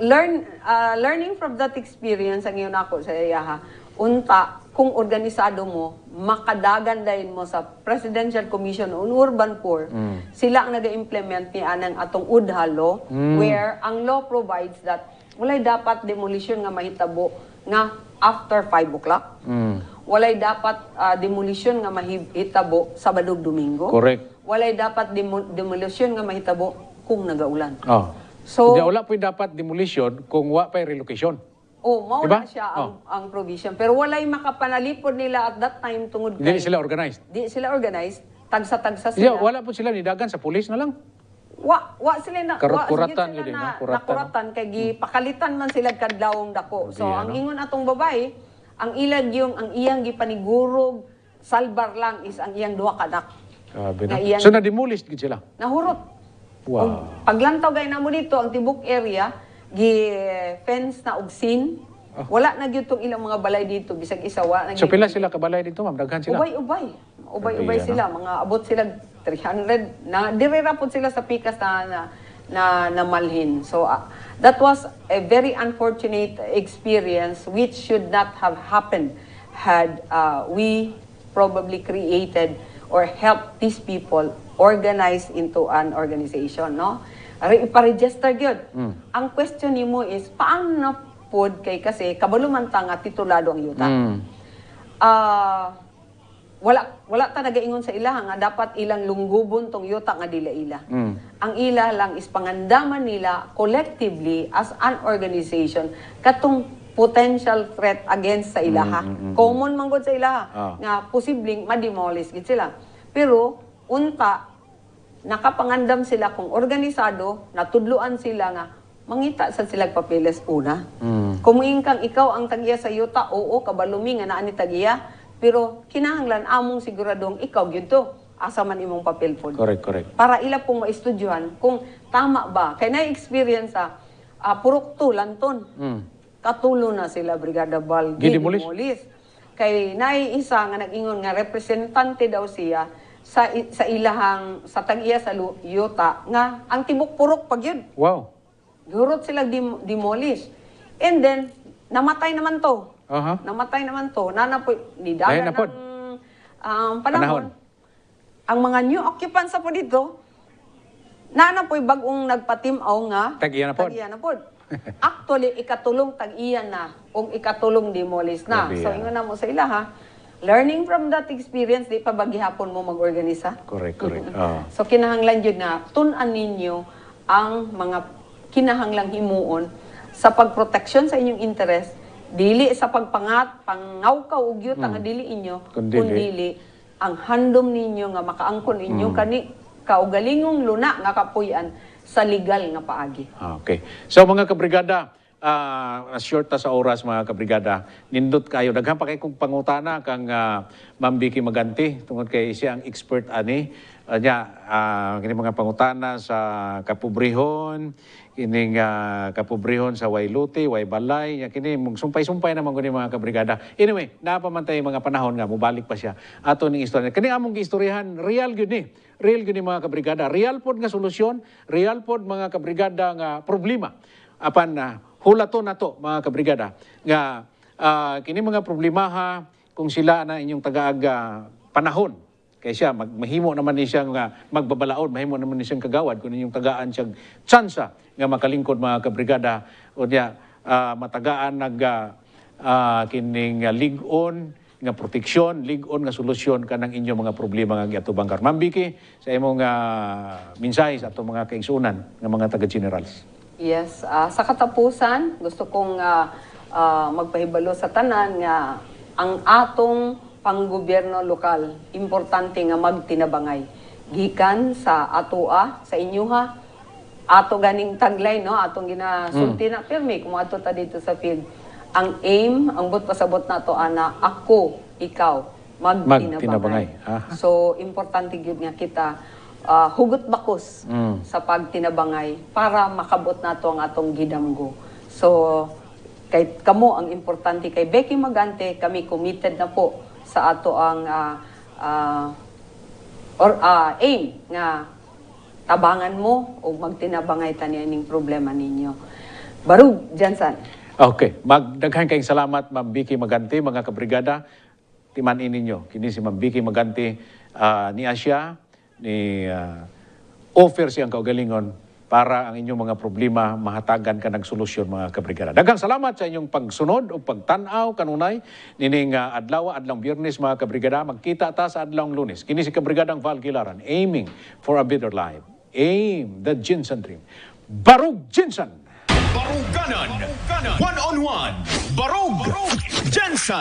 learning from that experience ang iyon ako sa iyaha. Unta kung organisado mo, makadagan dahil mo sa Presidential Commission on Urban Poor, sila ang nag-implement ni anang atong UDHA law, where ang law provides that walay dapat demolition nga mahitabo nga after 5 o'clock. Walay dapat demolition nga mahitabo Sabado-Domingo. Correct. Walay dapat demolition nga mahitabo kung nagaulan. So, wala po dapat demolition kung wa pa relocation. Mao na siya ang provision. Pero walay makapanalipod nila at that time tungod kay... Hindi sila organized. Di sila organized. Tagsa-tagsa sila. Wala po sila nidagan sa pulis na lang. Wa sila na... Kuratan sila yun na kuratan. Kay gipakalitan man sila kadlawong dako. So, ang ingon atong babae, ang iyang gipanigurog, salbar lang is ang iyang duha ka anak. So, na-demolish gid sila? Nahurot. Wow. Paglantaw gay na mo dito, ang tibok area, gi-fence na og sin. Wala na gyud tong ilang mga balay dito bisag isa wa na. So pila sila ka balay dito, ma'am? Daghan sila. Ubay sila, mga abot sila 300 na direra pud sila sa pikas na malhin. So that was a very unfortunate experience which should not have happened had we probably created or helped these people organize into an organization, no? Ipa-register gyud. Ang question nimo is paano pod kay kasi kabalumantang nga titulado ang yuta. Wala ta nagaingon sa ilaha nga dapat ilang lunggubon tong yuta nga dila ila. Ang ila lang is pangandaman nila collectively as an organization katong potential threat against sa ilaha. Common man gud sa ilaha nga posibleng ma-demolish gid sila. Pero unta nakapangandam sila kung organisado, natudluan sila nga mangita sa silang papeles una. Kumuing kang ikaw ang tagiya sa yuta, oo, kabalumi nga naa ni tagiya, pero kinahanglan among siguradong ikaw gyud to. Asa man imong papel pod. Correct. Para ila pong maistudyohan kung tama ba. Kay na-experience purok to, lanton. Katulo na sila, Brigada Val, Gidemolish? kay naiisa nga nag-ingon nga representante daw siya sa ilahang sa tag-iya sa yuta nga ang tibok purok pag yun. Wow. Gurot sila demolish. And then namatay naman to. Aha. Namatay naman to. Nanapoy ni dagan Dahil na pod. ng panahon. Ang mga new occupants sa po dito, nanapoy bagong nagpatimaw nga Tag-iya na pod. tag-iya na pod. Actually, ikatulong tag-iya na o ikatulong demolish na. Grabe So, yan. ingon na mo sa ila ha. Learning from that experience, di pa ba gihapon mo mag-organisa? Correct. Oo. So, kinahanglan yun na tunan ninyo ang mga kinahanglang himuon sa pagproteksyon sa inyong interest, dili sa pagpangat, pangawkaw ug yuta nga dili inyo, kundi ang handom ninyo nga makaangkon inyo kani kaugalingong luna nga kapuy-an sa legal nga paagi. Okay. So mga kabrigada, short ta sa oras mga kabrigada, nindot kayo. Daghan pa kay kong pangutana kang Ma'am Vicky Maganti, tungod kay siya ang expert ani. Kini mga pangutana sa kapobrehon, kining kapobrehon sa Wayluti, Waybalay, kini mong sumpay-sumpay naman kini mga kabrigada. Anyway, napamantay mga panahon nga mubalik pa siya ato ning istorya. Kini among giistoryahan real gyud ni. Real gyud ni mga kabrigada. Real pod nga solusyon, real pod mga kabrigada nga problema. Apan hulaton nato mga kabrigada nga kini mga problema ha kung sila na inyong tagaag panahon. Kaya siya, mahimo naman ni siya nga magbabalaod, mahimo naman ni siyang kagawad kung inyong tagaan siyang tsansa nga makalingkod mga kabrigada o niya matagaan kining lig-on nga proteksyon, lig-on nga solusyon kanang inyong mga problema nga giatubang karon. Ma'am Vicky, sa imong mensahe sa atong mga kaigsunan nga mga taga-generals. Yes, sa katapusan, gusto kong magpahibalo sa tanan nga ang atong panggobyerno lokal, importante nga magtinabangay. Gikan sa atoa, sa inyuha, ato ganing taglay, no? Atong ginasulti na pirmi, kung ato ta dito sa field. Ang aim, ang but pasabot na to ana, ako, ikaw, magtinabangay. So, importante yun nga kita, hugot bakos sa pagtinabangay para makabot na to ang atong gidamgo. So, kay kamo ang importante kay Becky Magante, kami committed na po sa ato ang aim nga tabangan mo o magtinabangay tanianing problema ninyo. Barug, Jansan. Okay. Magdaghan kayong salamat, Ma'am Vicky Magante, mga kabrigada. Timanin ninyo. Kini si Ma'am Vicky Magante ni Asya, ni offer siyang kaugalingon para ang inyong mga problema mahatagan ka ng solusyon mga kabrigada. Daghang salamat sa inyong pagsunod o pagtanaw kanunay nining adlang Biyernes mga kabrigada. Magkita ta sa adlawng Lunes. Kini si kabrigadang Val Gilaran, aiming for a better life. Aim the Jinsan dream. Barug Jinsan! Baruganan! One-on-one! Barug! Jensen!